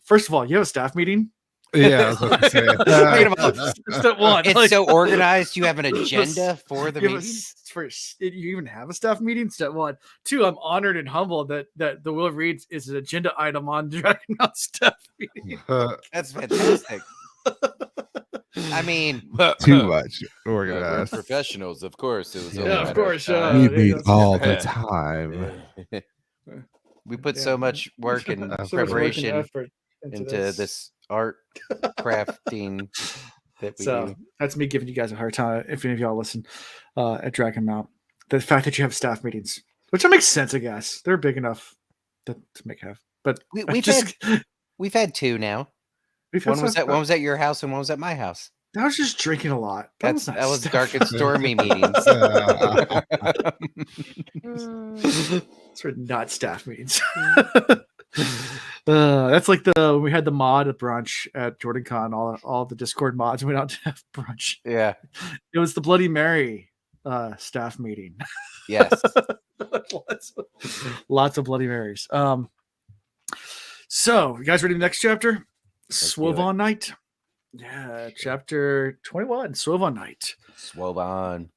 first of all, you have a staff meeting? Yeah, I was step one. It's so organized. You have an agenda for the meeting. You even have a staff meeting. Step 1. 2, I'm honored and humbled that the Will Reads is an agenda item on Dragonmount staff meeting. That's fantastic. I mean, too much organized. Professionals, of course. It was of course. We meet all the time. We put so much work and preparation into this art crafting that we do. That's me giving you guys a hard time if any of y'all listen at Dragonmount. The fact that you have staff meetings, which makes sense, I guess. They're big enough to make have. But we've had two now. One was at your house and one was at my house. I was just drinking a lot. That was dark and stormy meetings. It's not staff meetings. That's like when we had the mod brunch at JordanCon. All the Discord mods went out to have brunch. Yeah, it was the Bloody Mary staff meeting. Yes, lots of Bloody Marys. So you guys ready for the next chapter? Swovon Night. Yeah, chapter 21, Swovon Night. Swovon,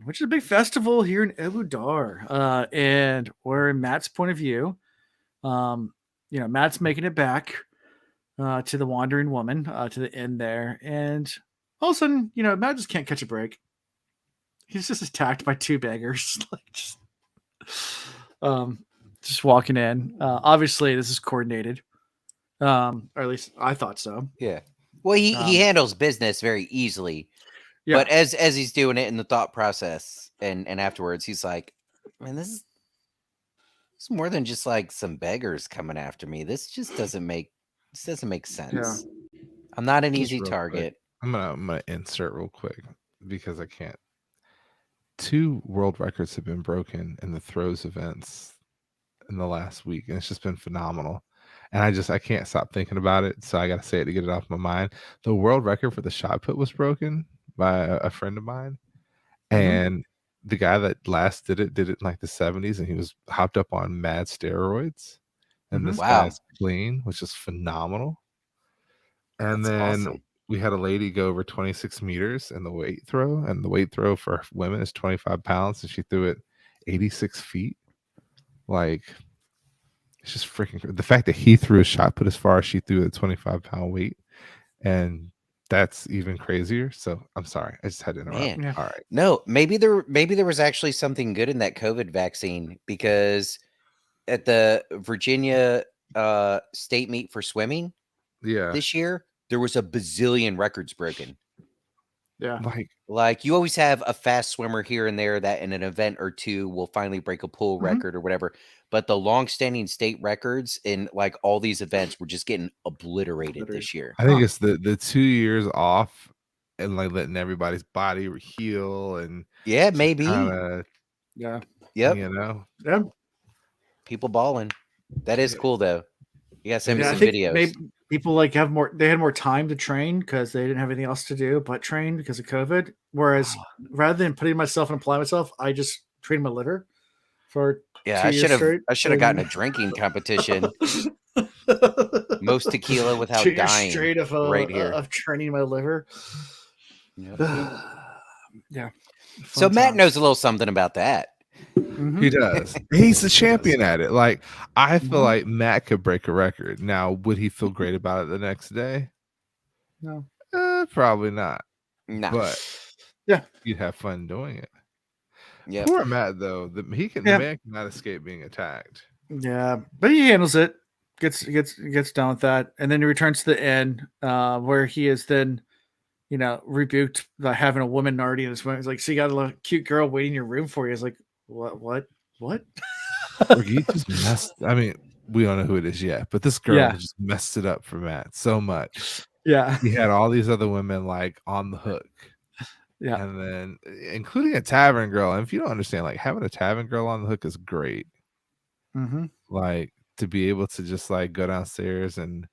which is a big festival here in Eludar. And we're in Matt's point of view. Matt's making it back to the Wandering Woman, to the end there. And all of a sudden, Matt just can't catch a break. He's just attacked by two beggars. Just walking in. Obviously, this is coordinated. Or at least I thought so. Yeah. Well, he handles business very easily. Yeah. But as he's doing it in the thought process and afterwards, he's like, man, this is more than just like some beggars coming after me. This just doesn't make sense. Yeah. I'm not an easy target. Quick. I'm gonna insert real quick because I can't. 2 world records have been broken in the throws events in the last week, and it's just been phenomenal. And I can't stop thinking about it, so I got to say it to get it off my mind. The world record for the shot put was broken by a friend of mine, and the guy that last did it in like the 70s, and he was hopped up on mad steroids, and this guy's clean, which is phenomenal. And that's then awesome. We had a lady go over 26 meters in the weight throw, and the weight throw for women is 25 pounds, and she threw it 86 feet. Like, it's just freaking the fact that he threw a shot put as far as she threw a 25-pound weight, and that's even crazier. So I'm sorry, I just had to interrupt. Yeah. All right. No, maybe there was actually something good in that COVID vaccine, because at the Virginia state meet for swimming, this year there was a bazillion records broken. Yeah, like you always have a fast swimmer here and there that in an event or two will finally break a pool record or whatever. But the long-standing state records in like all these events were just getting obliterated this year. I think it's the 2 years off and like letting everybody's body heal and maybe yeah, people balling. That is cool though. You gotta send me some videos. Maybe people like had more time to train because they didn't have anything else to do but train because of COVID. Whereas rather than putting myself and applying myself, I just trained my liver for 2 years straight. I should have gotten a drinking competition. Most tequila without 2 years dying. Straight of right here of training my liver. Yeah. So Matt knows a little something about that. He does. He's the champion at it. Like, I feel like Matt could break a record. Now, would he feel great about it the next day? No. Probably not. No. But yeah, you'd have fun doing it. Yeah. Poor Matt though. The man cannot escape being attacked. Yeah, but he handles it. Gets done with that, and then he returns to the inn, where he is then, rebuked by having a woman already in his room. He's like, "So you got a cute girl waiting in your room for you?" He's like, "What?" He just messed. I mean, we don't know who it is yet, but this girl just messed it up for Matt so much. Yeah, he had all these other women like on the hook. Yeah, and then including a tavern girl. And if you don't understand, like having a tavern girl on the hook is great. Like to be able to just like go downstairs and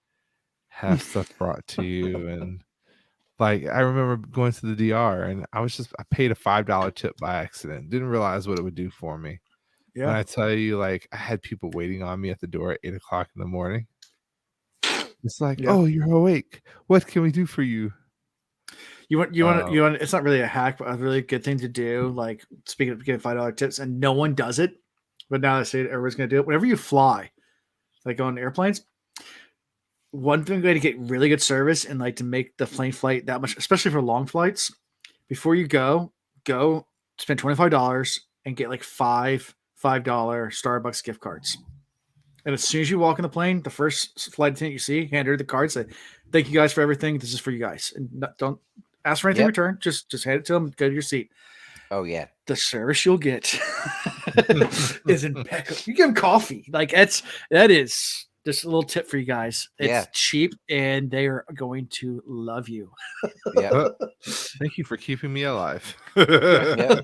have stuff brought to you, and like I remember going to the DR and I paid a $5 tip by accident. Didn't realize what it would do for me. Yeah, and I tell you, like I had people waiting on me at the door at 8 o'clock in the morning. It's like, oh, you're awake. What can we do for you? You want. It's not really a hack, but a really good thing to do. Like speaking of getting $5 tips, and no one does it, but now I say everybody's going to do it. Whenever you fly, like on airplanes, one thing way to get really good service and like to make the plane flight that much, especially for long flights, before you go spend $25 and get like $5 Starbucks gift cards. And as soon as you walk in the plane, the first flight attendant you see, hand her the card, say, "Thank you guys for everything. This is for you guys." And don't ask for anything in return. Just hand it to them. Go to your seat. Oh yeah, the service you'll get is impeccable. You give them coffee, like that is just a little tip for you guys. It's cheap, and they are going to love you. Yeah. Thank you for keeping me alive. Yeah.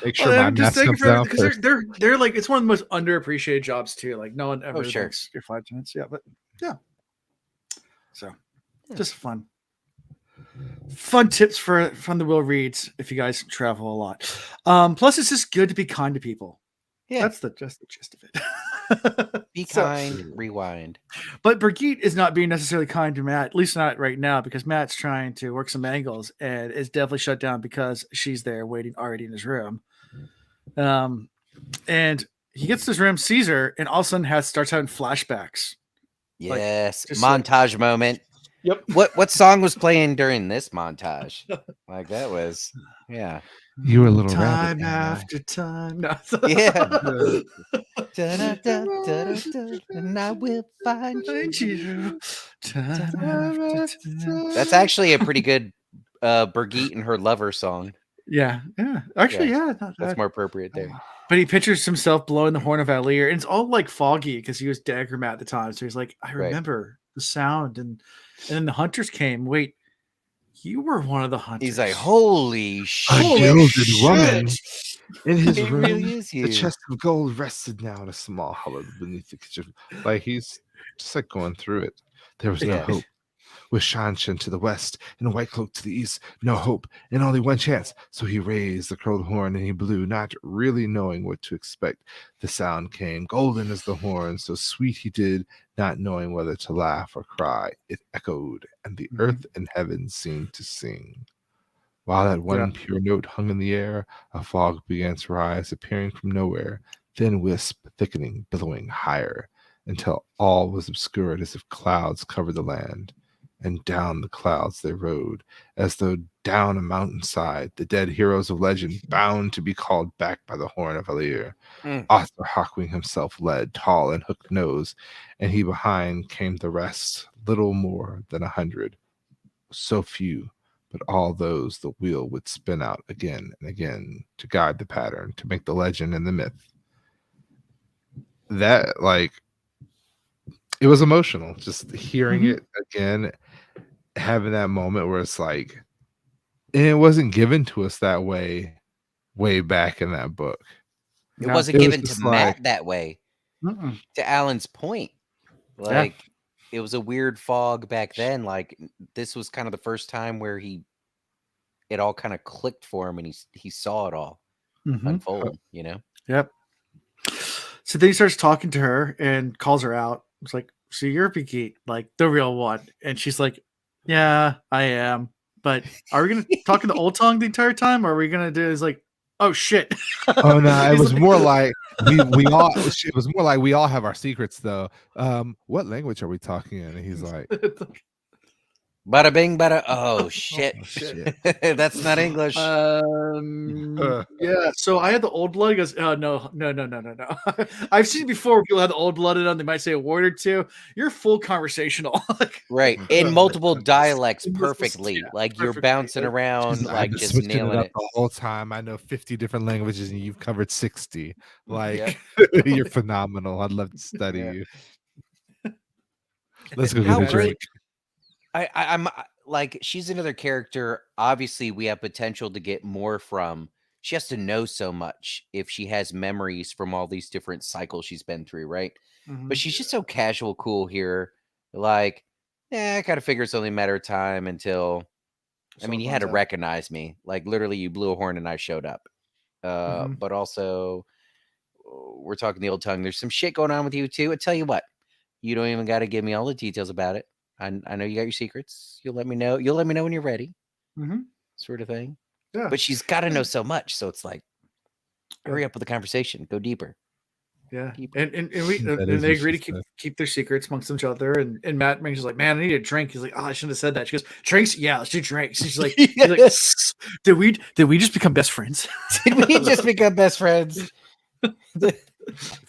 Make sure my mask comes down because they're like, it's one of the most underappreciated jobs too. Like no one ever thinks your 5 minutes. Yeah, but yeah. So just fun tips from the Will Reads if you guys travel a lot. Plus, it's just good to be kind to people. Yeah, that's just the gist of it. Be kind, rewind. But Birgitte is not being necessarily kind to Matt, at least not right now, because Matt's trying to work some angles and is definitely shut down because she's there waiting already in his room. And he gets to his room, sees her, and all of a sudden starts having flashbacks. Yes, montage moment. Yep. What song was playing during this montage? Like that was, yeah. You were a little time rabbit, after time. No. Yeah. And I will find you. That's actually a pretty good Birgitte and her lover song. Yeah. Actually, yeah. That's more appropriate there. But he pictures himself blowing the horn of Alir, and it's all like foggy because he was Daggermat at the time. So he's like, I remember the sound, and then the hunters came. Wait, you were one of the hunters. He's like, holy shit! A gilded woman in his room. Really is you. The chest of gold rested now in a small hollow beneath the kitchen. Like he's just like going through it. There was no hope. With Shanshan to the west and White Cloak to the east, no hope and only one chance. So he raised the curled horn and he blew, not really knowing what to expect. The sound came, golden as the horn, so sweet he did, not knowing whether to laugh or cry. It echoed, and the earth and heaven seemed to sing. While that one pure note hung in the air, a fog began to rise, appearing from nowhere, thin wisp, thickening, billowing higher, until all was obscured as if clouds covered the land. And down the clouds they rode, as though down a mountainside, the dead heroes of legend, bound to be called back by the horn of Alir. Arthur Hawkwing himself led, tall and hooked nose, and he behind came the rest, little more than 100. So few, but all those the wheel would spin out again and again to guide the pattern, to make the legend and the myth. That, like, it was emotional, just hearing it again, having that moment where it's like, and it wasn't given to us that way back in that book. It wasn't given to Matt that way. To Alan's point, like it was a weird fog back then. Like this was kind of the first time where it all kind of clicked for him, and he saw it all unfold. You know. Yep. So then he starts talking to her and calls her out. It's like, so you're Birgitte, like the real one. And she's like, yeah, I am. But are we going to talk in the old tongue the entire time? Or are we going to do is like, oh shit. Oh no, it was more like we all, it was more like we all have our secrets though. What language are we talking in? And he's like, bada bing, bada. Oh shit. Oh, shit. That's not English. Yeah. So I had the old blood. He goes, oh no. I've seen before people had the old blood in them. They might say a word or two. You're full conversational. Right. In multiple dialects perfectly. Like you're bouncing around, like just nailing it. The whole time. I know 50 different languages and you've covered 60. Like you're phenomenal. I'd love to study you. Let's go get a drink. I'm like, she's another character. Obviously, we have potential to get more from. She has to know so much if she has memories from all these different cycles she's been through, right? But she's just so casual, cool here. Like, I kind of figure it's only a matter of time until. I mean, you had to recognize me. Like, literally, you blew a horn and I showed up. But also, we're talking the old tongue. There's some shit going on with you too. I tell you what, you don't even got to give me all the details about it. I know you got your secrets. You'll let me know. You'll let me know when you're ready. Sort of thing. Yeah. But she's got to know so much. So it's like, hurry up with the conversation. Go deeper. Yeah. And they agree to keep their secrets amongst each other. And Matt is like, man, I need a drink. He's like, oh, I shouldn't have said that. She goes, drinks? Yeah, let's do drinks. She's like, did we just become best friends? Did we just become best friends?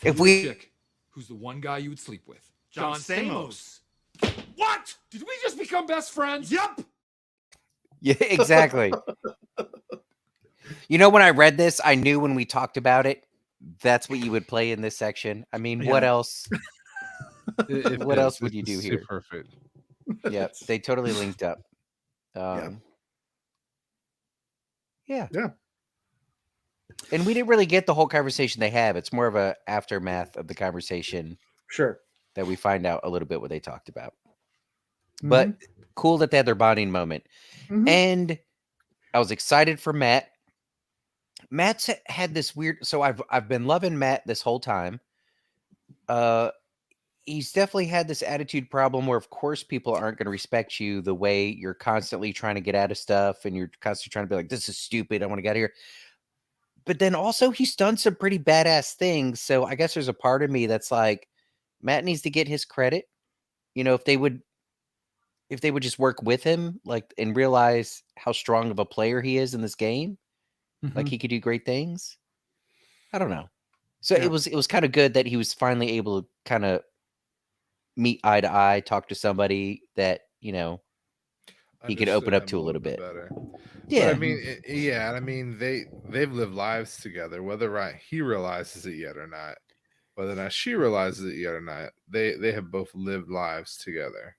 If we chick, who's the one guy you would sleep with? John Stamos. What? Did we just become best friends? Yep. Yeah, exactly. You know, when I read this, I knew when we talked about it, that's what you would play in this section. I mean, what else? What else would you do here? Perfect. Yeah, they totally linked up. Yeah. And we didn't really get the whole conversation they have. It's more of a aftermath of the conversation. Sure. That we find out a little bit what they talked about. But cool that they had their bonding moment. And I was excited for Matt. Matt's had this weird. So I've been loving Matt this whole time. He's definitely had this attitude problem where, of course, people aren't going to respect you the way you're constantly trying to get out of stuff, and you're constantly trying to be like, "This is stupid. I want to get out of here." But then also, he's done some pretty badass things. So I guess there's a part of me that's like, Matt needs to get his credit. You know, if they would just work with him, like, and realize how strong of a player he is in this game, like he could do great things. I don't know. So it was kind of good that he was finally able to kind of meet eye to eye, talk to somebody that, you know, he could open up to a little bit better. Yeah. But I mean, they've lived lives together, whether he realizes it yet or not. Whether or not she realizes it yet or not, they have both lived lives together.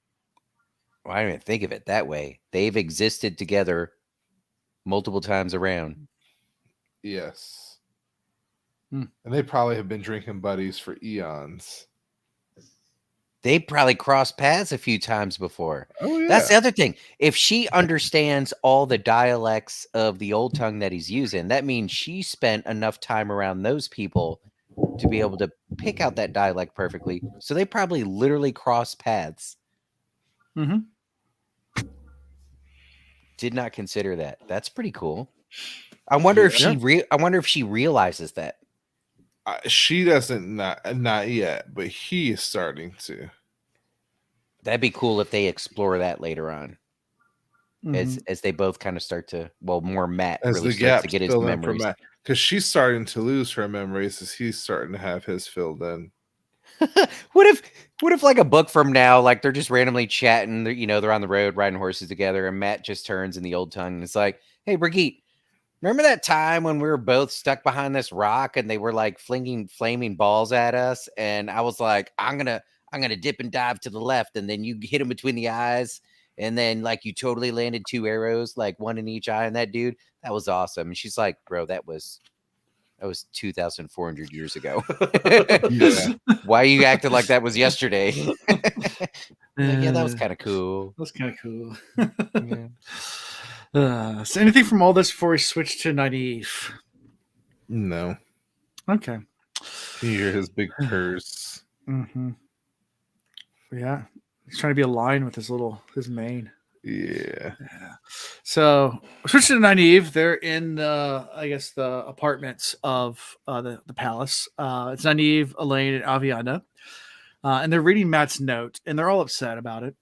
Well, I didn't even think of it that way. They've existed together multiple times around. Yes. And they probably have been drinking buddies for eons. They probably crossed paths a few times before. Oh, yeah. That's the other thing. If she understands all the dialects of the old tongue that he's using, that means she spent enough time around those people to be able to pick out that dialect perfectly. So they probably literally crossed paths. Did not consider that. That's pretty cool. I wonder if she realizes that. She doesn't, not yet, but he is starting to. That'd be cool if they explore that later on, as they both kind of start to. Well, more Matt as really the starts gap to get his memories, because she's starting to lose her memories as he's starting to have his filled in. What if like a book from now, like they're just randomly chatting, you know, they're on the road riding horses together, and Matt just turns in the old tongue and it's like, "Hey, Birgitte, remember that time when we were both stuck behind this rock and they were like flinging flaming balls at us? And I was like, I'm gonna dip and dive to the left, and then you hit him between the eyes, and then like you totally landed 2 arrows, like 1 in each eye on that dude. That was awesome." And she's like, "Bro, that was 2,400 years ago. Why are you acting like that was yesterday?" Yeah, that was kind of cool. That's kind of cool. So anything from all this before we switch to Naive? No. Okay. You hear his big purrs. Yeah. He's trying to be aligned with his mane. Yeah. So switching to Naive, they're in the apartments of the palace. It's Naive, Elaine, and Aviana. And they're reading Matt's note, and they're all upset about it.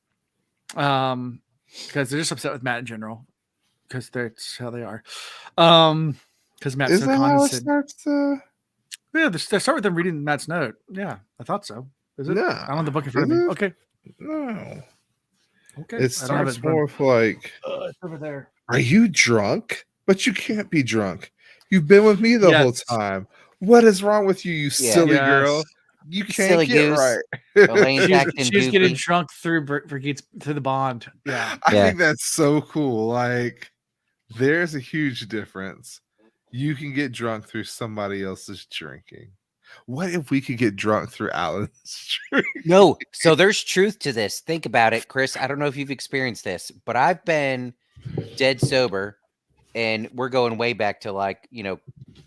Because they're just upset with Matt in general. Because that's how they are. Because Matt's Is so that condescending. how it starts to... Yeah, they start with them reading Matt's note. Yeah, I thought so. Is it? No. I don't have the book in front of me. Okay. No. Okay. It starts more with like, it's over there. "Are you drunk? But you can't be drunk. You've been with me the whole time. What is wrong with you, you silly girl? You can't silly get goose. right." She's getting drunk through Brigitte's through the bond. Yeah. I think that's so cool. Like, there's a huge difference. You can get drunk through somebody else's drinking. What if we could get drunk through Alan's drinking? No, so there's truth to this. Think about it, Chris. I don't know if you've experienced this, but I've been dead sober, and we're going way back to like, you know,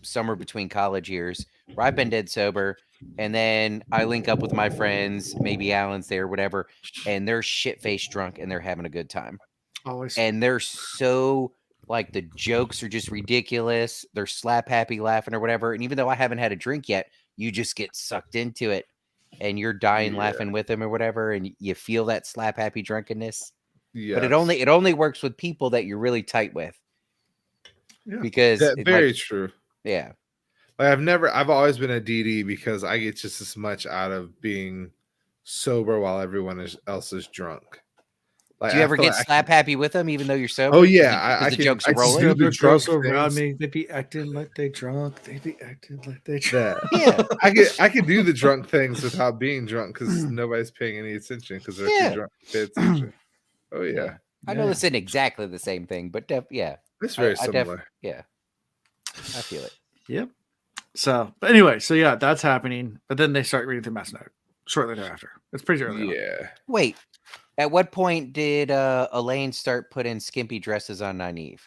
somewhere between college years, where I've been dead sober, and then I link up with my friends, maybe Alan's there, whatever, and they're shit-faced drunk and they're having a good time. Always. And they're so like, the jokes are just ridiculous. They're slap happy laughing or whatever. And even though I haven't had a drink yet, you just get sucked into it and you're dying laughing with them or whatever. And you feel that slap happy drunkenness. Yes. But it only works with people that you're really tight with. Yeah. Because very true. Yeah. Like I've always been a DD because I get just as much out of being sober while everyone else is drunk. Do you ever get slap happy with them, even though you're sober? Oh yeah, I the jokes are I rolling. do the drunk around things. me. They be acting like they drunk. They be acting like they drunk. Yeah, I can do the drunk things without being drunk because nobody's paying any attention because they're too drunk to pay attention. Oh yeah. I know this isn't exactly the same thing, but it's very similar. I feel it. Yep. So, but anyway, so yeah, that's happening. But then they start reading through Mass Note shortly thereafter. It's pretty early. Yeah. Wait, at what point did Elaine start putting skimpy dresses on Nynaeve?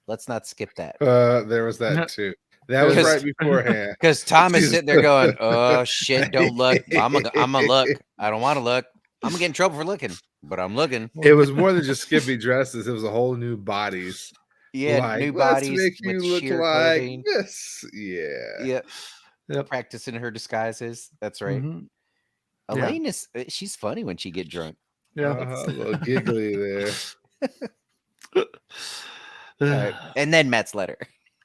Let's not skip that. There was that too. That was right beforehand. Because Tom is sitting there going, "Oh shit, don't look. I'm gonna look. I don't want to look. I'm gonna get in trouble for looking, but I'm looking." It was more than just skimpy dresses. It was a whole new bodies. Yeah, like, new bodies make you with look sheer like clothing. this. Yeah. Yep. Practicing her disguises. That's right. Mm-hmm. Elaine is she's funny when she get drunk. Yeah, a little giggly there. Right. And then Matt's letter.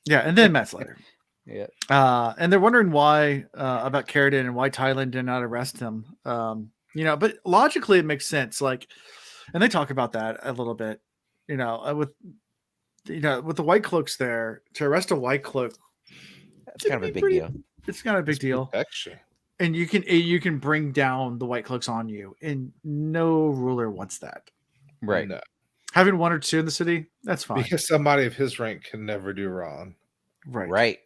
Yeah, and then Matt's letter. Yeah. And they're wondering why about Carradine and why Thailand did not arrest him. But logically it makes sense. Like, and they talk about that a little bit. With the White Cloaks there, to arrest a White Cloak, that's kind of a big deal. It's kind of a big deal. Protection. And you can bring down the White Cloaks on you, and no ruler wants that. Right. No. Having one or two in the city, that's fine. Because somebody of his rank can never do wrong. Right.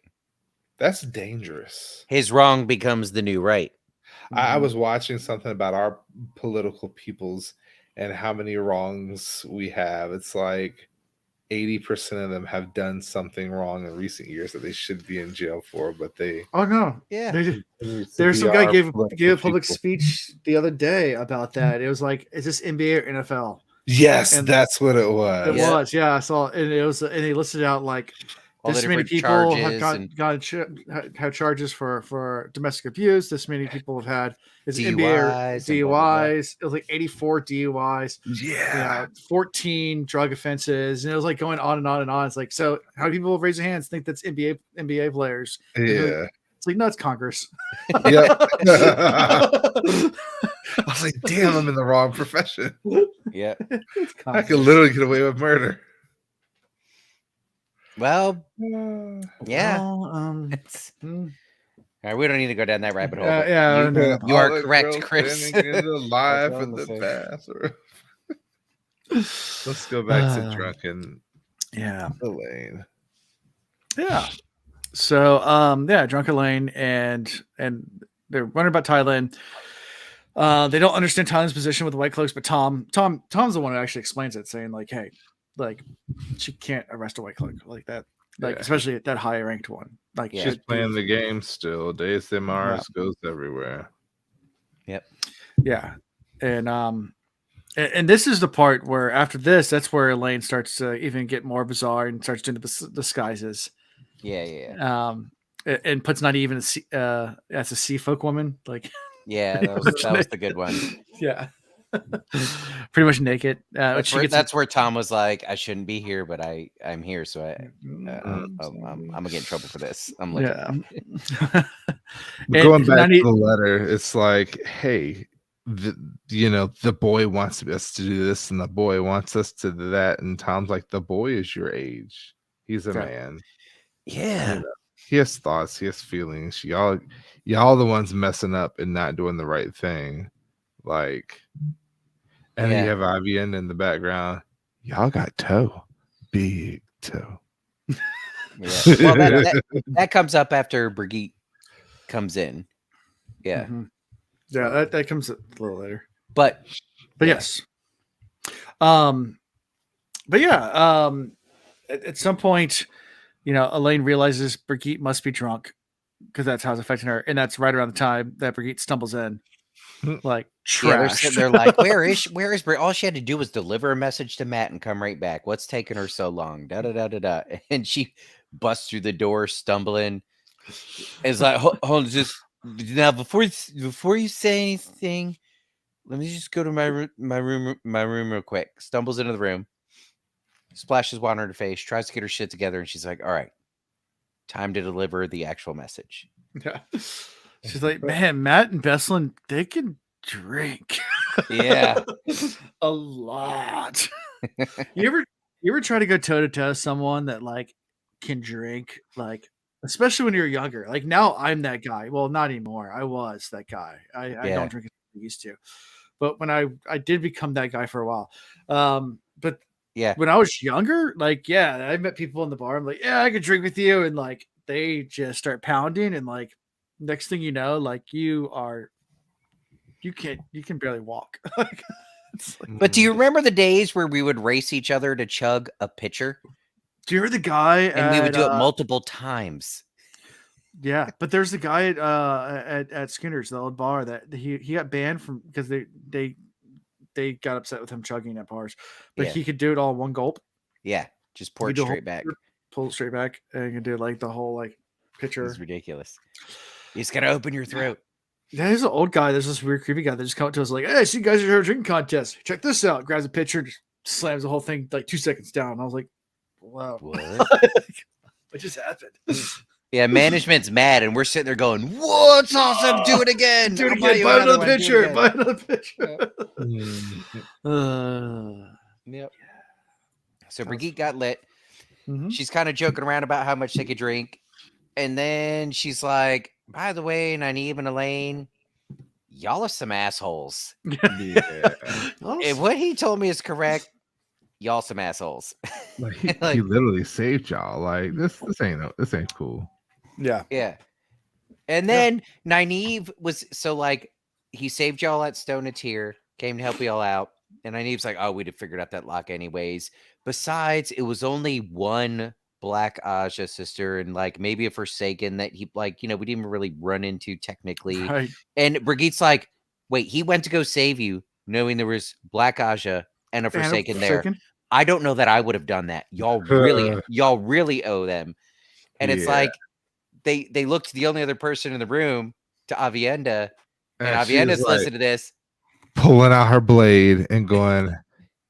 That's dangerous. His wrong becomes the new right. I was watching something about our political peoples and how many wrongs we have. It's like 80% of them have done something wrong in recent years that they should be in jail for, but they... Oh, no. Yeah. There's some guy gave a public speech the other day about that. It was like, is this NBA or NFL? Yes, and that's what it was. It was, yeah. I saw, and it was, and he listed out like this many people have charges for domestic abuse. This many people have had DUIs. It was like 84 DUIs. Yeah, 14 drug offenses, and it was like going on and on and on. It's like, so how do people raise their hands think that's NBA players? Yeah, it's like, no, it's Congress. Yeah. I was like, damn, I'm in the wrong profession. Yeah. I could literally get away with murder. Well, yeah. All right, we don't need to go down that rabbit hole. You are correct, Chris. Live in the bathroom. Let's go back to drunken. Elaine. Yeah. So, drunk Elaine and they're wondering about Thailand. They don't understand Thailand's position with the White Cloaks, but Tom's the one who actually explains it, saying like, "Hey, like she can't arrest a White Cloak like that, especially that high ranked one. Like she's playing the game still. Days de Mars goes everywhere." Yep. Yeah, and this is the part where after this, that's where Elaine starts to even get more bizarre and starts doing the disguises. Yeah. And puts not even as a sea folk woman, like. Yeah, that was the good one. Yeah. Pretty much naked. That's where Tom was like, I shouldn't be here, but I'm here, so I'm gonna get in trouble for this. I'm looking. Yeah. Going back to the letter, it's like, hey, the boy wants us to do this, and the boy wants us to do that, and Tom's like, the boy is your age. He's a man. Yeah. He has thoughts. He has feelings. Y'all the ones messing up and not doing the right thing. Like, and then you have Avian in the background. Y'all got toe. Big toe. Yeah. Well, that comes up after Birgitte comes in. Yeah. Mm-hmm. Yeah, that comes a little later. But yes. At some point, Elaine realizes Birgitte must be drunk because that's how it's affecting her. And that's right around the time that Birgitte stumbles in. Like, trash. Yeah, they're like, where is Birgitte? All she had to do was deliver a message to Matt and come right back. What's taking her so long? Da-da-da-da-da. And she busts through the door, stumbling. It's like, hold just now, before you say anything, let me just go to my room real quick. Stumbles into the room. Splashes water in her face, tries to get her shit together, and she's like, all right, time to deliver the actual message. Yeah. She's like, man, Matt and Beslan, they can drink. Yeah. A lot. You ever try to go toe to toe someone that like can drink, like especially when you're younger? Like now I'm that guy. Well, not anymore. I was that guy. I don't drink as much as I used to. But when I did become that guy for a while. But Yeah. when I was younger, like, yeah, I met people in the bar. I'm like, yeah, I could drink with you. And like, they just start pounding. And like, next thing you know, like you can barely walk. Like, but do you remember the days where we would race each other to chug a pitcher? do you remember the guy? And we would do it multiple times. Yeah, but there's the guy at Skinner's, the old bar, that he got banned from because they got upset with him chugging at bars, but he could do it all in one gulp. Yeah, just pour it straight back. Pull it straight back, and you can do like the whole like pitcher. It's ridiculous. You just gotta open your throat. Yeah, there's an old guy. There's this weird creepy guy that just come up to us like, "Hey, I see you guys are having a drinking contest. Check this out." Grabs a pitcher, just slams the whole thing like 2 seconds down. And I was like, "Wow, what just happened?" Yeah, management's mad, and we're sitting there going, "What's awesome? Do it again. Do it again. Buy another pitcher. Buy another pitcher." Yep. So Brigitte got lit. Mm-hmm. She's kind of joking around about how much they could drink. And then she's like, by the way, Nynaeve and Elaine, y'all are some assholes. Yeah. If what he told me is correct, y'all some assholes. Like, he literally saved y'all. Like this ain't cool. Yeah. Yeah. And then Nynaeve was so like he saved y'all at Stone a Tear, came to help y'all out. And Nynaeve's like, oh, we'd have figured out that lock anyways. Besides, it was only one Black Aja sister and like maybe a Forsaken that he like, we didn't even really run into technically. Right. And Brigitte's like, wait, he went to go save you knowing there was Black Aja and a Forsaken there. I don't know that I would have done that. Y'all really owe them. And it's like they look to the only other person in the room, to Avienda, and Avienda's listening to this, pulling out her blade and going,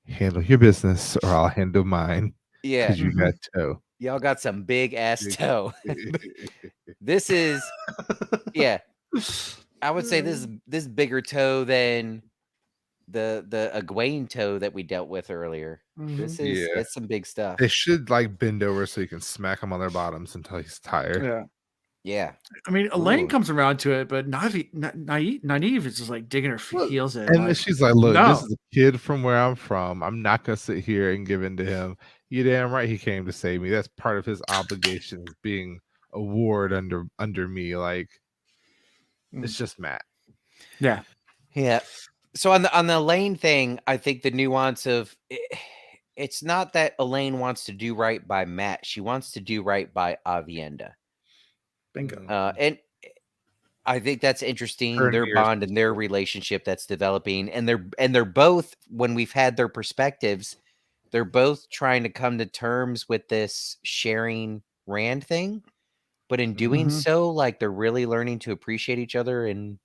handle your business or I'll handle mine. Yeah. Because you got toe. Y'all got some big ass toe. This is, I would say this is bigger toe than the Egwene toe that we dealt with earlier. This is it's some big stuff. They should like bend over so you can smack him on their bottoms until he's tired. Yeah. Yeah. I mean, Elaine comes around to it, but Nynaeve is just like digging her heels in. And she's like, look, this is a kid from where I'm from. I'm not going to sit here and give in to him. You damn right he came to save me. That's part of his obligation, being a ward under me. Like, it's just Matt. Yeah. Yeah. So on the Elaine thing, I think the nuance of it's not that Elaine wants to do right by Matt. She wants to do right by Avienda. Bingo. And I think that's interesting. Their bond and their relationship that's developing, and they're both, when we've had their perspectives, they're both trying to come to terms with this sharing Rand thing, but in doing so, like they're really learning to appreciate each other. And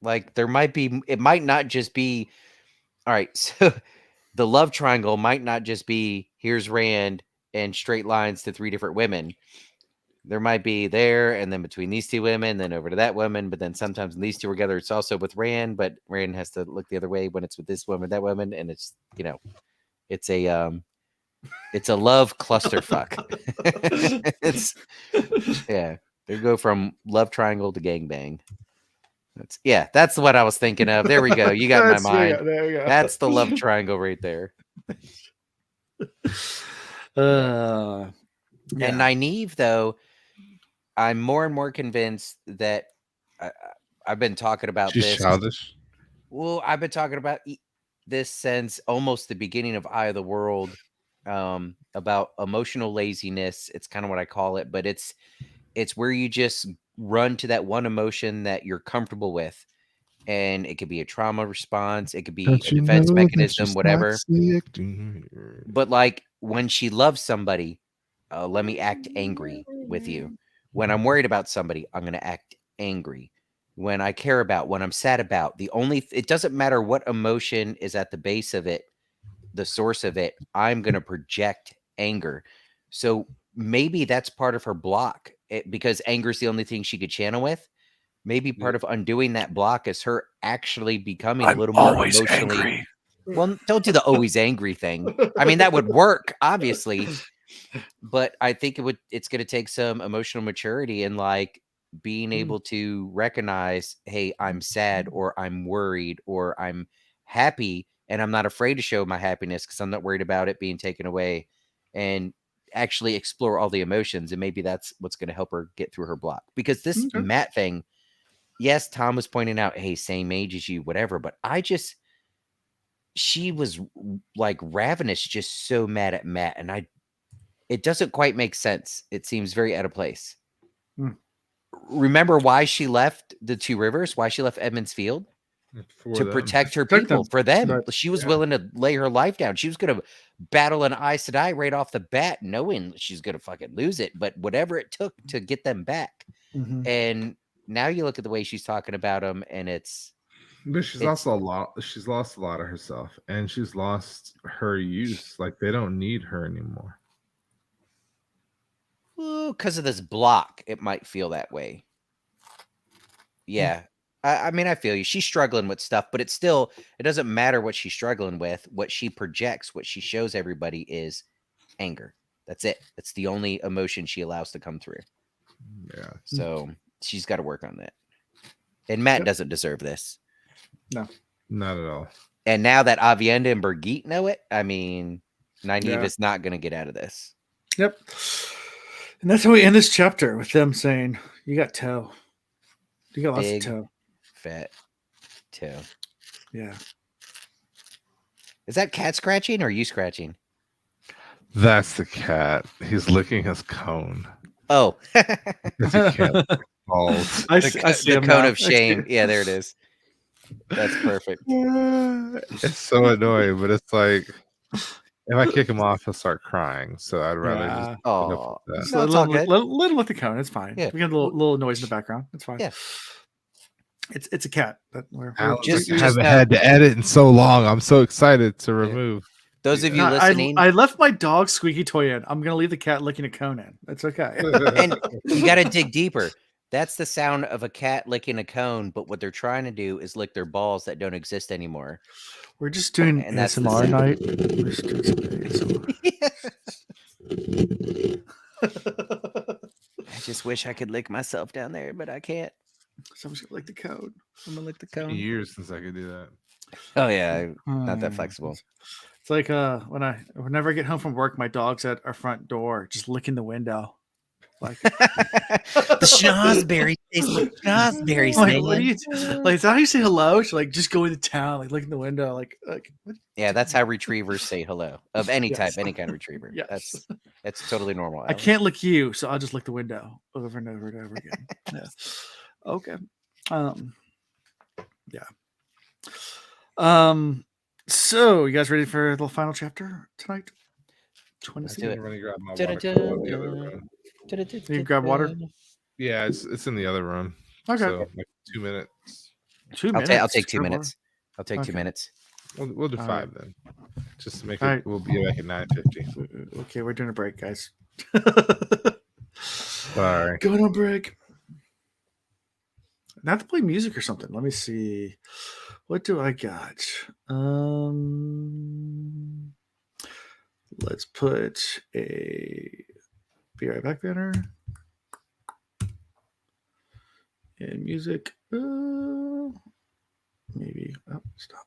like there might be, it might not just be, all right. So the love triangle might not just be here's Rand and straight lines to 3 different women. There might be there, and then between these 2 women, then over to that woman. But then sometimes when these 2 are together, it's also with Rand, but Rand has to look the other way when it's with this woman, that woman, and it's it's a love clusterfuck. They go from love triangle to gangbang. That's what I was thinking of. There we go. You got my mind. There we go. That's the love triangle right there. And Nynaeve, though, I'm more and more convinced that I've been talking about She's this. Childish. Well, I've been talking about this since almost the beginning of Eye of the World, about emotional laziness. It's kind of what I call it, but it's where you just run to that one emotion that you're comfortable with. And it could be a trauma response. It could be a defense mechanism, whatever. But like when she loves somebody, let me act angry with you. When I'm worried about somebody, I'm going to act angry. When I care about, when I'm sad about, it doesn't matter what emotion is at the base of it, the source of it, I'm going to project anger. So maybe that's part of her block, because anger is the only thing she could channel with. maybe part of undoing that block is her actually becoming a little more emotionally angry. Well, don't do the always angry thing. I mean, that would work, obviously, but I think it's going to take some emotional maturity and like being able to recognize, hey, I'm sad, or I'm worried, or I'm happy, and I'm not afraid to show my happiness because I'm not worried about it being taken away, and actually explore all the emotions. And maybe that's what's going to help her get through her block. Because this Matt thing, yes, Tom was pointing out, hey, same age as you, whatever, but she was like ravenous, just so mad at Matt, and it doesn't quite make sense. It seems very out of place. Remember why she left the Two Rivers? Why she left Edmonds Field? To protect her people, for them. Right. She was willing to lay her life down. She was going to battle an Aes Sedai right off the bat, knowing she's going to fucking lose it, but whatever it took to get them back. And now you look at the way she's talking about them, and but she's lost a lot. She's lost a lot of herself, and she's lost her use. Like, they don't need her anymore. Because of this block, it might feel that way. Yeah. I mean, I feel you. She's struggling with stuff, but it doesn't matter what she's struggling with. What she projects, what she shows everybody is anger. That's it. That's the only emotion she allows to come through. Yeah. So she's got to work on that. And Matt doesn't deserve this. No, not at all. And now that Avienda and Birgitte know it, I mean, Nynaeve is not going to get out of this. Yep. And that's how we end this chapter, with them saying, "You got toe. You got lots of toe. Fat toe." Yeah. Is that cat scratching or you scratching? That's the cat. He's licking his cone. Oh. Because he can't balls. I see the cone of shame. Yeah, there it is. That's perfect. It's so annoying, but it's like, if I kick him off, he'll start crying. So I'd rather just put up with that. So let him with the cone. It's fine. Yeah. We got a little noise in the background. It's fine. Yeah. It's a cat. That we're just haven't had to edit in so long. I'm so excited to remove. Those of you listening, I left my dog squeaky toy in. I'm gonna leave the cat licking a cone in. That's okay. And you got to dig deeper. That's the sound of a cat licking a cone, but what they're trying to do is lick their balls that don't exist anymore. We're just doing ASMR night. We're just doing some ASMR. I just wish I could lick myself down there, but I can't. Someone's gonna lick the cone. I'm gonna lick the cone. Years since I could do that. Oh yeah, not that flexible. It's like whenever I get home from work, my dog's at our front door, just licking the window. Like the schnozberry tastes like schnozberry. Like, what do you like? Is that how you say hello? She's like, just going to town, like looking the window, like what? Yeah, that's how retrievers say hello of any type, any kind of retriever. Yes. That's totally normal. I can't lick you, so I'll just lick the window over and over and over again. Yeah. Okay. Yeah. So you guys ready for the final chapter tonight? 26. I'm gonna grab my water. You grab water? Yeah, it's in the other room. Okay. So, like 2 minutes. 2 minutes. I'll take 2 minutes. I'll take 2 minutes. We'll do 5 then. Just to make it. We'll be back at 9:50. Okay, we're doing a break, guys. Sorry. Going on break. Not to play music or something. Let me see. What do I got? Let's put a Be Right Back banner and music. Maybe. Oh, stop.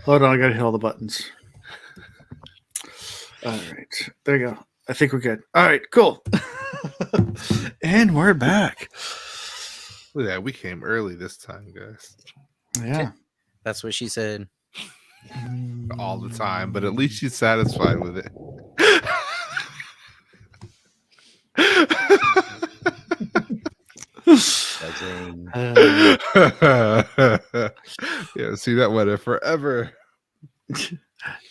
Hold on, I gotta hit all the buttons. All right, there you go. I think we're good. All right, cool. And we're back. Look at that. We came early this time, guys. Yeah. That's what she said. All the time, but at least she's satisfied with it. Yeah, see, that went forever.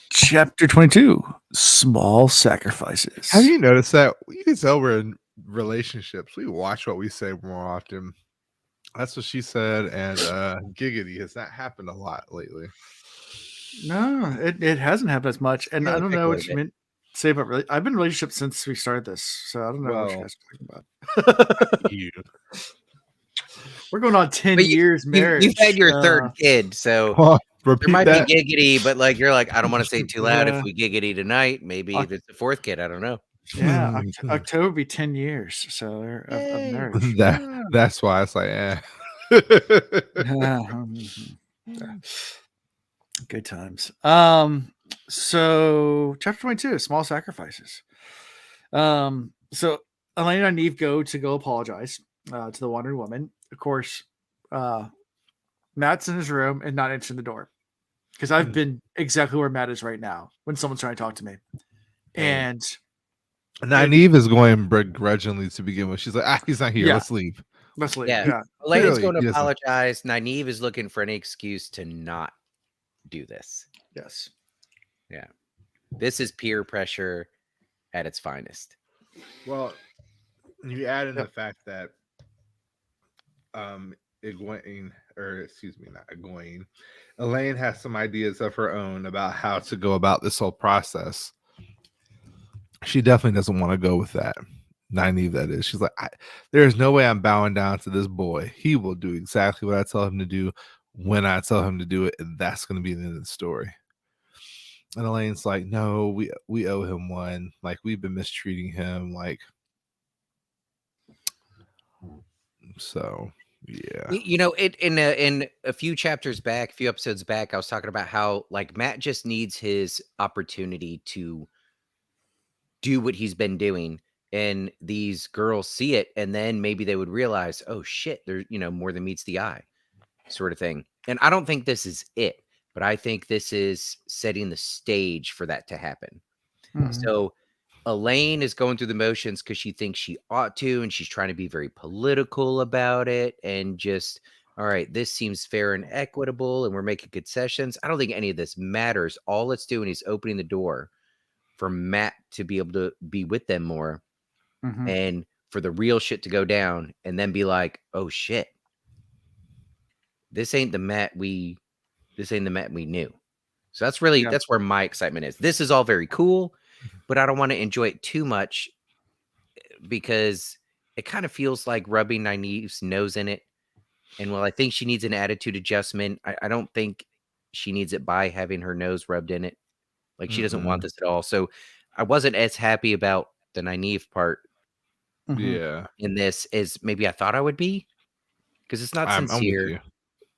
Chapter 22, Small Sacrifices. Have you noticed that? You can tell we're in relationships. We watch what we say more often. That's what she said, and giggity has not happened a lot lately. No, it hasn't happened as much. And I don't know what you meant to say about I've been in relationships since we started this, so I don't know what you guys are talking about. You. We're going on 10 years marriage. You've had your third kid, so there might that. be giggity, but like you're like, I don't want to say it too loud. If we giggity tonight, maybe if it's the fourth kid, I don't know. Yeah, October will be 10 years, so of marriage. That's why it's like, Good times. So chapter 22, Small Sacrifices. So Elaine and Neve go apologize to the Wandering Woman. Of course, Matt's in his room and not answering the door, because I've been exactly where Matt is right now when someone's trying to talk to me. And Nynaeve is going begrudgingly to begin with. She's like, he's not here. Yeah. Let's leave. Yeah. Elaine's going to apologize. Nynaeve is looking for any excuse to not do this. Yes. Yeah. This is peer pressure at its finest. Well, you add in the fact that Elaine has some ideas of her own about how to go about this whole process. She definitely doesn't want to go with that. Nynaeve, that is. She's like, there's no way I'm bowing down to this boy. He will do exactly what I tell him to do when I tell him to do it, and that's going to be the end of the story. And Elaine's like, no, we owe him one. Like, we've been mistreating him. Like, so yeah. You know, in a few chapters back, a few episodes back, I was talking about how like Matt just needs his opportunity to do what he's been doing, and these girls see it, and then maybe they would realize, oh shit, there's more than meets the eye, sort of thing. And I don't think this is it, but I think this is setting the stage for that to happen. Mm-hmm. So Elaine is going through the motions because she thinks she ought to, and she's trying to be very political about it, and just, all right, this seems fair and equitable, and we're making concessions. I don't think any of this matters. All it's doing is opening the door for Matt to be able to be with them more, and for the real shit to go down, and then be like, oh shit, this ain't the Matt we knew. So that's really, that's where my excitement is. This is all very cool, but I don't want to enjoy it too much because it kind of feels like rubbing Nynaeve's nose in it. And while I think she needs an attitude adjustment, I don't think she needs it by having her nose rubbed in it. Like, she doesn't want this at all. So I wasn't as happy about the Nynaeve part in this as maybe I thought I would be, because it's not sincere.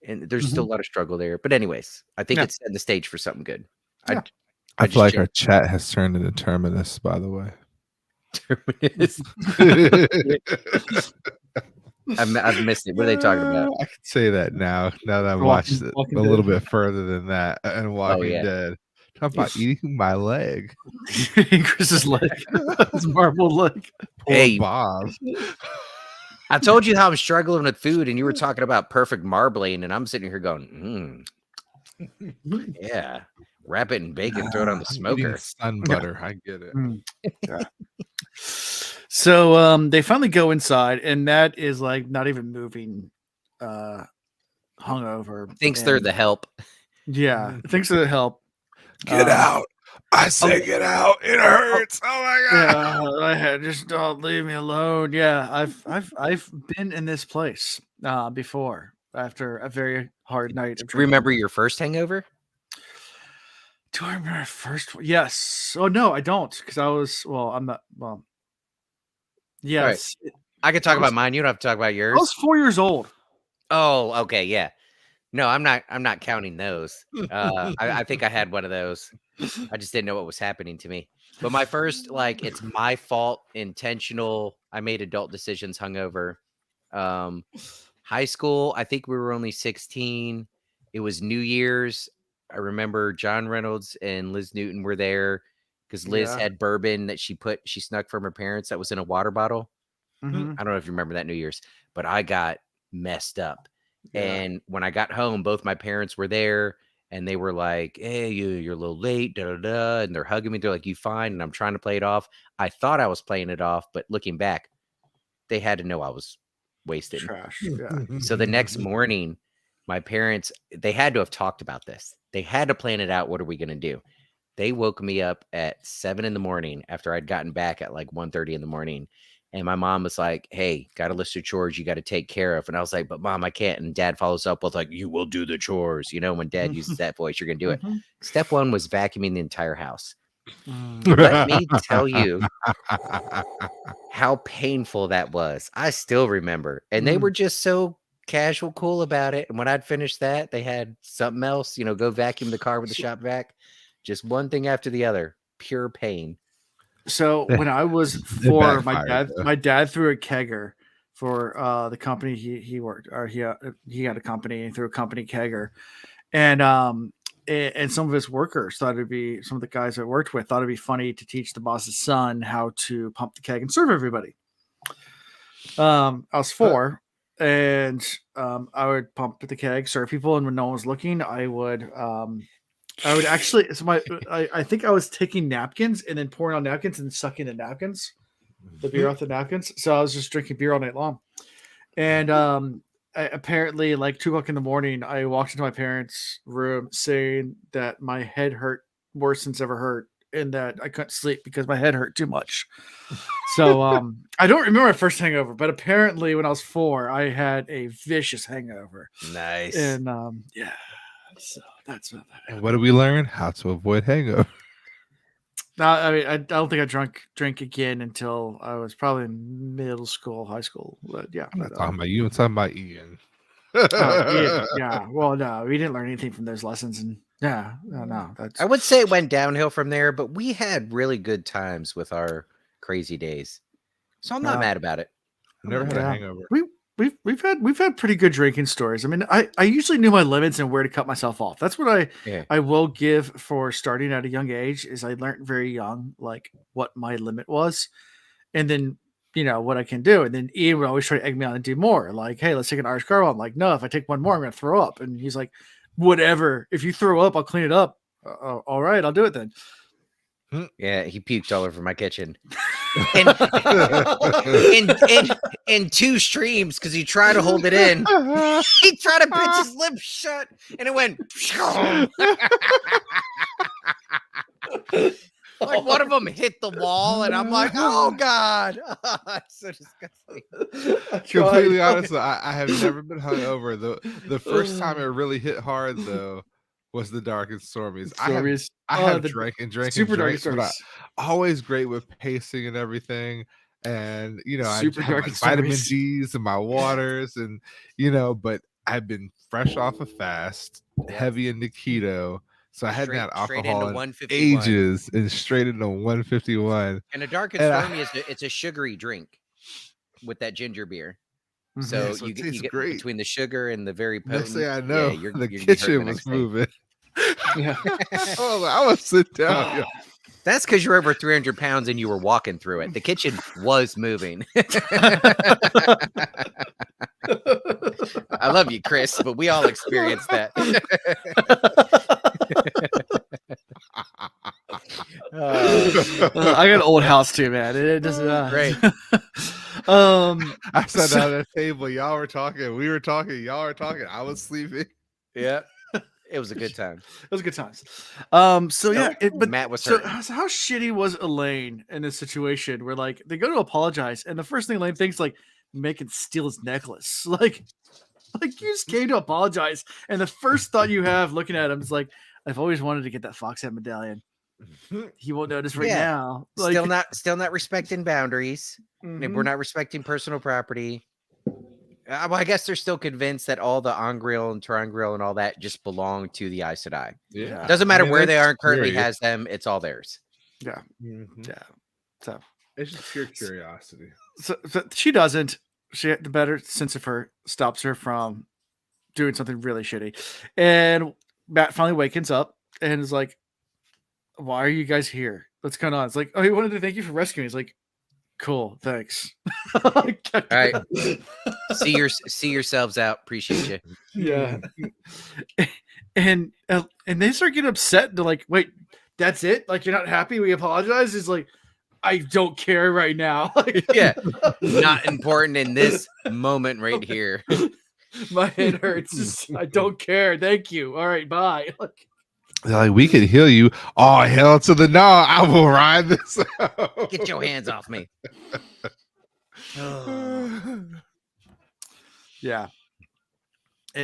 And there's still a lot of struggle there. But anyways, I think it's setting the stage for something good. I feel like our chat has turned into Terminus, by the way. Terminus. I've missed it. What are they talking about? I can say that now that I've watched it a little bit further than that, and Walking Dead. Talk about eating my leg. Chris's leg. His marble leg. Poor Hey, Bob. I told you how I'm struggling with food, and you were talking about perfect marbling, and I'm sitting here going, yeah, wrap it in bacon, throw it on the smoker. Sun butter. I get it. Yeah. So they finally go inside, and that is like not even moving, hungover. Thinks they're the help. Yeah, thinks they're the help. Get out. I say get out. It hurts. Oh my god. Yeah, I had just don't leave me alone. Yeah, I've been in this place before after a very hard night. Do you remember your first hangover? Do I remember my first one? Yes. Oh no, I don't, because I was I'm not yes. Right. I can talk about mine. You don't have to talk about yours. I was 4 years old. Oh, okay, yeah. No, I'm not counting those. I think I had one of those. I just didn't know what was happening to me. But my first, it's my fault, intentional. I made adult decisions hungover. High school, I think we were only 16. It was New Year's. I remember John Reynolds and Liz Newton were there because Liz had bourbon that she snuck from her parents that was in a water bottle. Mm-hmm. I don't know if you remember that New Year's, but I got messed up. Yeah. And when I got home, both my parents were there, and they were like, "Hey, you're a little late, da da da," and they're hugging me. They're like, "You fine?" And I'm trying to play it off. I thought I was playing it off, but looking back, they had to know I was wasted. Trash. Yeah. So the next morning, my parents, they had to have talked about this. They had to plan it out. What are we going to do? They woke me up at 7 a.m. after I'd gotten back at like 1:30 in the morning. And my mom was like, "Hey, got a list of chores you got to take care of." And I was like, "But Mom, I can't." And Dad follows up with like, "You will do the chores." You know, when Dad uses that voice, you're going to do it. Step one was vacuuming the entire house. Let me tell you how painful that was. I still remember. And they were just so casual, cool about it. And when I'd finished that, they had something else, go vacuum the car with the shop vac. Just one thing after the other. Pure pain. So when I was 4, my dad threw a kegger for the company he worked, or he had a company, and threw a company kegger, and some of his workers thought it'd be, some of the guys I worked with thought it'd be funny to teach the boss's son how to pump the keg and serve everybody. I was 4, and I would pump the keg, serve people, and when no one was looking, I would actually, I think I was taking napkins and then pouring on napkins and sucking the napkins, the beer off the napkins. So I was just drinking beer all night long. And apparently, like 2:00 in the morning, I walked into my parents' room saying that my head hurt worse than it's ever hurt, and that I couldn't sleep because my head hurt too much. So I don't remember my first hangover, but apparently when I was 4, I had a vicious hangover. Nice. And yeah. So that's what that. And what did we learn? How to avoid hangover. No, I mean, I don't think I drank again until I was probably in middle school, high school. But yeah, I'm not talking about you. I'm talking about Ian. Ian, yeah. Well, no, we didn't learn anything from those lessons, and no. That's. I would say it went downhill from there, but we had really good times with our crazy days, so I'm not mad about it. I've never had a hangover. We've had pretty good drinking stories. I mean, I usually knew my limits and where to cut myself off. That's what I will give for starting at a young age, is I learned very young, like what my limit was, and then what I can do. And then Ian would always try to egg me on and do more. Like, "Hey, let's take an Irish Carvel." I'm like, "No, if I take one more, I'm going to throw up." And he's like, "Whatever. If you throw up, I'll clean it up." All right, I'll do it then. Yeah, he puked all over my kitchen. in 2 streams, because he tried to hold it in. He tried to pinch his lips shut, and it went. Like one of them hit the wall, and I'm like, "Oh God!" It's so disgusting. Completely honest, I have never been hungover. The first time it really hit hard though was the dark and stormies. I have drank and drank super and drank, dark but always great with pacing and everything. And I super have dark my vitamin D's and my waters, and but I've been fresh off a fast, heavy into keto. So I hadn't had alcohol in ages, and straight into 151. And a dark and stormy it's a sugary drink with that ginger beer. So you get great between the sugar and the very potent. Next thing I know, you're the kitchen was moving. Yeah. I would sit down. Yeah. That's because you're over 300 pounds and you were walking through it. The kitchen was moving. I love you, Chris, but we all experienced that. I got an old house too, man. It just Great. I sat down at a table. Y'all were talking. We were talking. Y'all were talking. I was sleeping. Yeah. It was a good time. It was good times. So yeah, but Matt was so hurting. how shitty was Elaine in this situation where like they go to apologize and the first thing Elaine thinks like make him steal his necklace. Like you just came to apologize and the first thought you have looking at him is like, I've always wanted to get that fox head medallion. He won't notice right now. Like, still not respecting boundaries. We're not respecting personal property. Well, I guess they're still convinced that all the on-grill and Triangrill and all that just belong to the Aes Sedai. Yeah. Doesn't matter where they are and currently has them. It's all theirs. Yeah. Mm-hmm. Yeah. So it's just pure curiosity. So she doesn't. She, the better sense of her stops her from doing something really shitty. And Matt finally wakens up and is like, why are you guys here? What's going on? It's like, oh, he wanted to thank you for rescuing. He's like, cool, thanks. All right. See yourselves out. Appreciate you. Yeah. And they start getting upset. They're like, wait, that's it? Like, you're not happy? We apologize? He's like, I don't care right now. Yeah. Not important in this moment right here. My head hurts. I don't care. Thank you. All right, bye. They're like, we could heal you. Oh, hell to the no. I will ride this out. Get your hands off me. Yeah.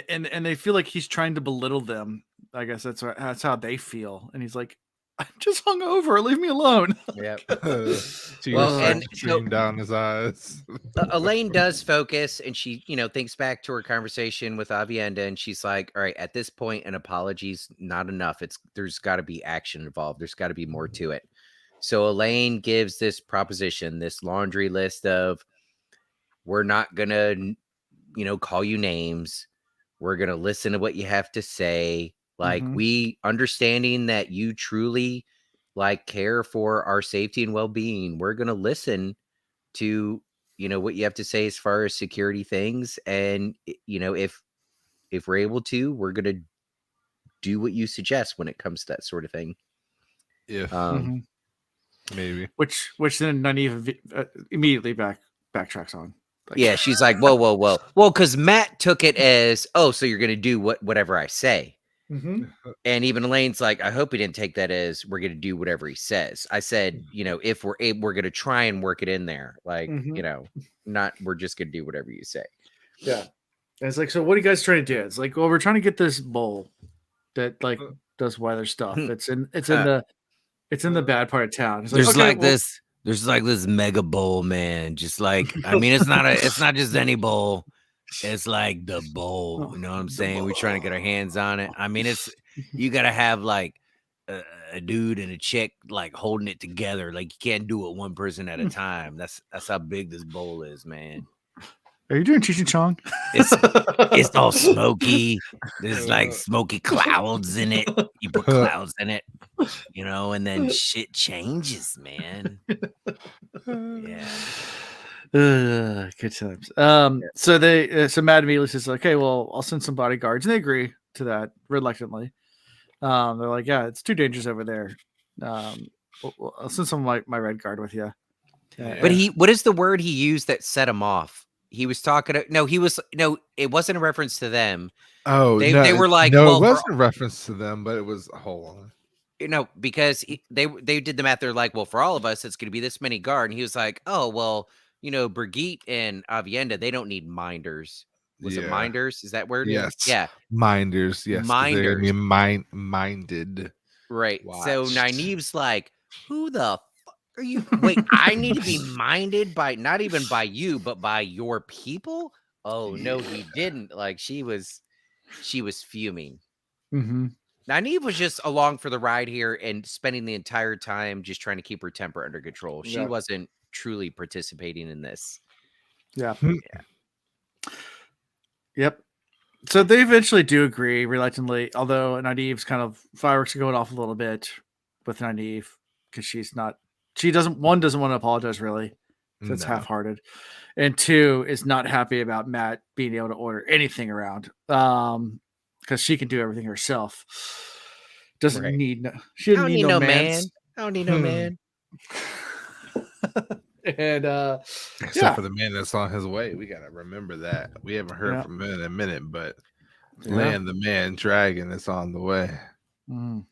And they feel like he's trying to belittle them. I guess that's how they feel. And he's like, I'm just hungover. Leave me alone. Yeah. And stream down his eyes. Elaine does focus, and she, thinks back to her conversation with Avienda, and she's like, "All right, at this point, an apology's not enough. There's got to be action involved. There's got to be more to it." So Elaine gives this proposition, this laundry list of, we're not gonna, call you names. We're gonna listen to what you have to say. Like, we understanding that you truly care for our safety and well-being. We're going to listen to, what you have to say as far as security things. And, if we're able to, we're going to do what you suggest when it comes to that sort of thing. If maybe, which then Nynaeve immediately backtracks on. Yeah. She's like, whoa. Well, cause Matt took it as, oh, so you're going to do whatever I say. And even Elaine's like, I hope he didn't take that as we're going to do whatever he says. I said, if we're able, we're going to try and work it in there. Like, not, we're just going to do whatever you say. Yeah. And it's like, so what are you guys trying to do? It's like, well, we're trying to get this bowl that does weather stuff. It's in the bad part of town. It's like, there's this mega bowl, man. Just like, I mean, it's not just any bowl. It's like the bowl, you know what I'm saying? We're trying to get our hands on it. I mean, you got to have like a dude and a chick like holding it together. Like, you can't do it one person at a time. That's how big this bowl is, man. Are you doing Cheech and Chong? It's all smoky. There's like smoky clouds in it. You put clouds in it, and then shit changes, man. Yeah. Good times. So Matt immediately says, okay, well, I'll send some bodyguards, and they agree to that reluctantly. They're like, yeah, it's too dangerous over there. I'll send some of my red guard with you. But what is the word he used that set him off? He was talking it wasn't a reference to them. Oh, they were like, no, it wasn't a reference to them, but it was a whole on. Because they did the math. They're like, well, for all of us, it's going to be this many guard. And he was like, oh, well, Birgitte and Avienda, they don't need minders. Was it minders? Is that word? Yes. Yeah. Minders. Yes. Minders. Minded. Right. Watched. So Nynaeve's like, who the fuck are you? Wait, I need to be minded by not even by you, but by your people? Oh, no, he didn't. Like, she was fuming. Nynaeve was just along for the ride here and spending the entire time just trying to keep her temper under control. She wasn't truly participating in this. Yeah. Yep. So they eventually do agree reluctantly, although Nynaeve's kind of fireworks are going off a little bit with Nynaeve because she doesn't want to apologize really. So it's No. half-hearted. And 2 is not happy about Matt being able to order anything around. Because she can do everything herself. Doesn't Right. need she doesn't need no man. I don't need no man. And Except for the man that's on his way. We gotta remember that. We haven't heard from him in a minute, but Land the man dragon is on the way. Mm.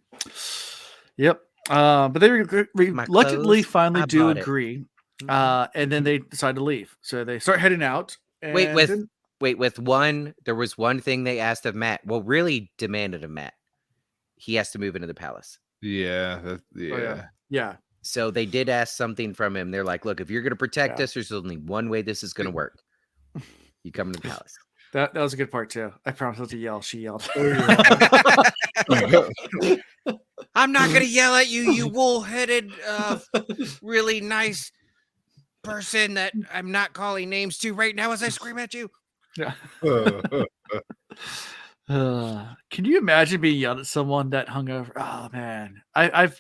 Yep. But they reluctantly finally do agree. And then they decide to leave. So they start heading out. And there was one thing they asked of Matt. Well, really demanded of Matt. He has to move into the palace. Yeah. Yeah. So they did ask something from him. They're like, look, if you're going to protect us, there's only one way this is going to work. You come to the palace. That was a good part too. I promised not to yell. She yelled. I'm not going to yell at you, you wool-headed, really nice person that I'm not calling names to right now as I scream at you. Yeah. Can you imagine being yelled at someone that hungover? Oh man, I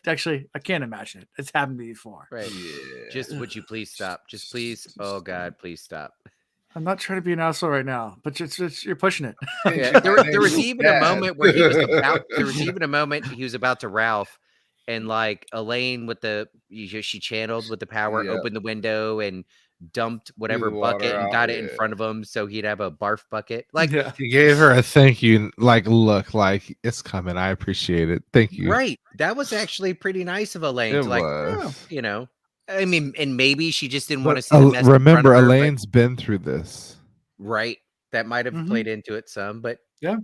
can't imagine it. It's happened to me before. Right. Yeah. Just would you please stop? Just please. Oh God, please stop. I'm not trying to be an asshole right now, but you're pushing it. Yeah. There was even a moment where he was about. There was even a moment he was about to Ralph, and like Elaine with she channeled with the power, opened the window and dumped whatever bucket and got it in front of him so he'd have a barf bucket. Like he gave her a thank you, like look, like it's coming. I appreciate it. Thank you. Right. That was actually pretty nice of Elaine. It to like, was. you know, I mean, and maybe she just didn't want to see the mess. Remember, Elaine's been through this. Right. That might have played into it some, but yeah.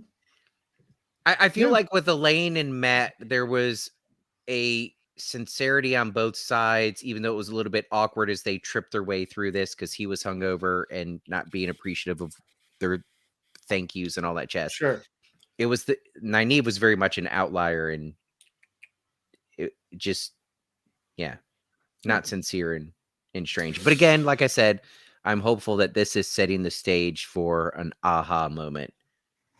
I feel like with Elaine and Matt, there was a sincerity on both sides, even though it was a little bit awkward as they tripped their way through this because he was hungover and not being appreciative of their thank yous and all that jazz. Sure. It was Nynaeve was very much an outlier and it just, not sincere and strange. But again, like I said, I'm hopeful that this is setting the stage for an aha moment.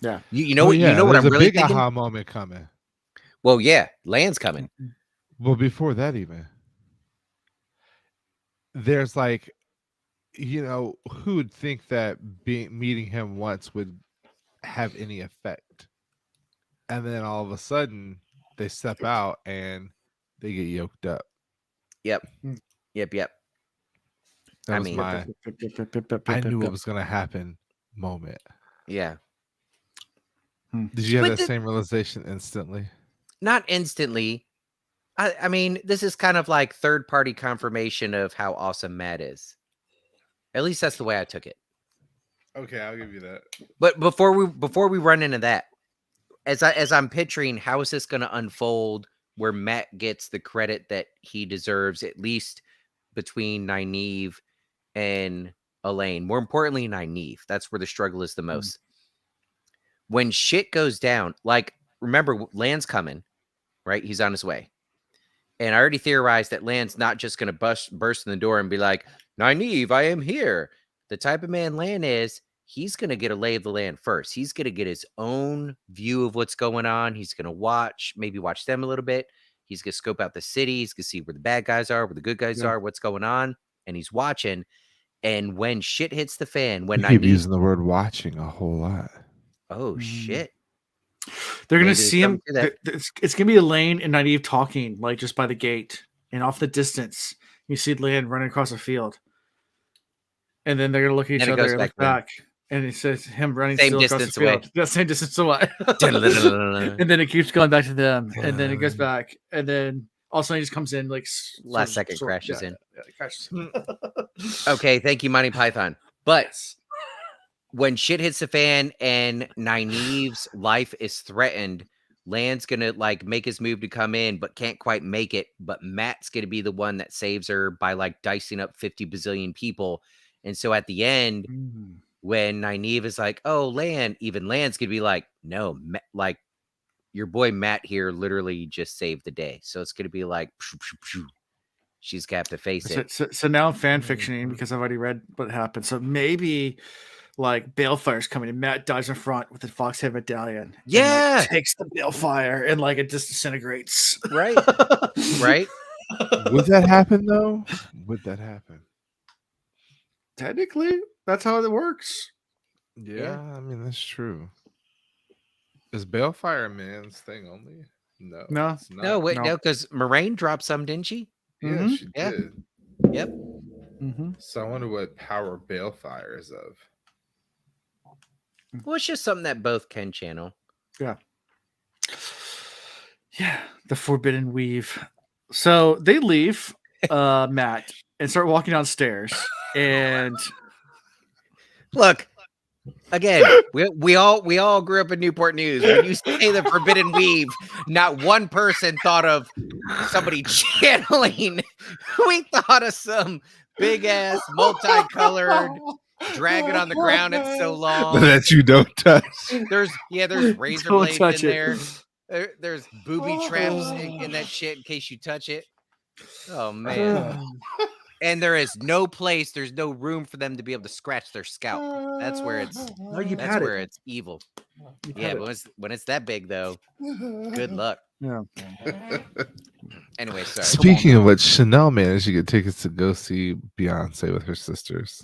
Yeah. You know what I'm really thinking? Aha moment coming. Well, yeah, Land's coming. Well, before that, even there's like, who would think that meeting him once would have any effect, and then all of a sudden they step out and they get yoked up. Yep. That was I knew what was going to happen moment. Yeah. Did you have that same realization instantly? Not instantly. I mean, this is kind of like third-party confirmation of how awesome Matt is. At least that's the way I took it. Okay, I'll give you that. But before we run into that, as I'm picturing, how is this going to unfold where Matt gets the credit that he deserves, at least between Nynaeve and Elaine. More importantly, Nynaeve. That's where the struggle is the most. When shit goes down, like, remember, Land's coming, right? He's on his way. And I already theorized that Land's not just going to burst in the door and be like, Nynaeve, I am here. The type of man Land is, he's going to get a lay of the land first. He's going to get his own view of what's going on. He's going to maybe watch them a little bit. He's going to scope out the city. He's going to see where the bad guys are, where the good guys are, what's going on. And he's watching. And when shit hits the fan, when I keep using the word watching a whole lot. Oh, shit. They're going to see him. It's going to be Elaine and Nynaeve talking, like just by the gate. And off the distance, you see Land running across the field. And then they're going to look at each other and look back. And it says him running same still distance across the away. field. That same distance away. And then it keeps going back to them. And then it goes back. And then also he just comes in like last second crashes in. Yeah, crashes. Okay, thank you, Monty Python. But when shit hits the fan and Nynaeve's life is threatened, Land's gonna like make his move to come in, but can't quite make it. But Matt's gonna be the one that saves her by like dicing up 50 bazillion people. And so at the end, when Nynaeve is like, "Oh, Land," even Land's gonna be like, "No, like your boy Matt here literally just saved the day." So it's gonna be like, she's got to face it. So now I'm fan fictioning because I've already read what happened. So maybe like Balefire's coming and Matt dives in front with the Foxhead medallion. Yeah. And, like, takes the Balefire and like it just disintegrates. Right. Right. Would that happen though? Would that happen? Technically, that's how it works. Yeah, I mean that's true. Is Balefire a man's thing only? No. No. It's not. No, wait, No. no, because Moraine dropped some, didn't she? Yeah, she Yeah. did. Yep. So I wonder what power Balefire is of. Well, it's just something that both can channel. Yeah. Yeah, the Forbidden Weave. So they leave Matt and start walking downstairs. And look, again, we all grew up in Newport News. When you say the Forbidden Weave, not one person thought of somebody channeling. We thought of some big ass multicolored dragon on the ground. It's so long that you don't touch. There's razor Don't blades touch in it. there. There's booby traps in that shit in case you touch it. Oh man. And there's no room for them to be able to scratch their scalp. That's where it's it's evil. Yeah, but when it's that big though, good luck. Yeah. Anyway, sorry. Speaking of which, Chanel managed to get tickets to go see Beyonce with her sisters.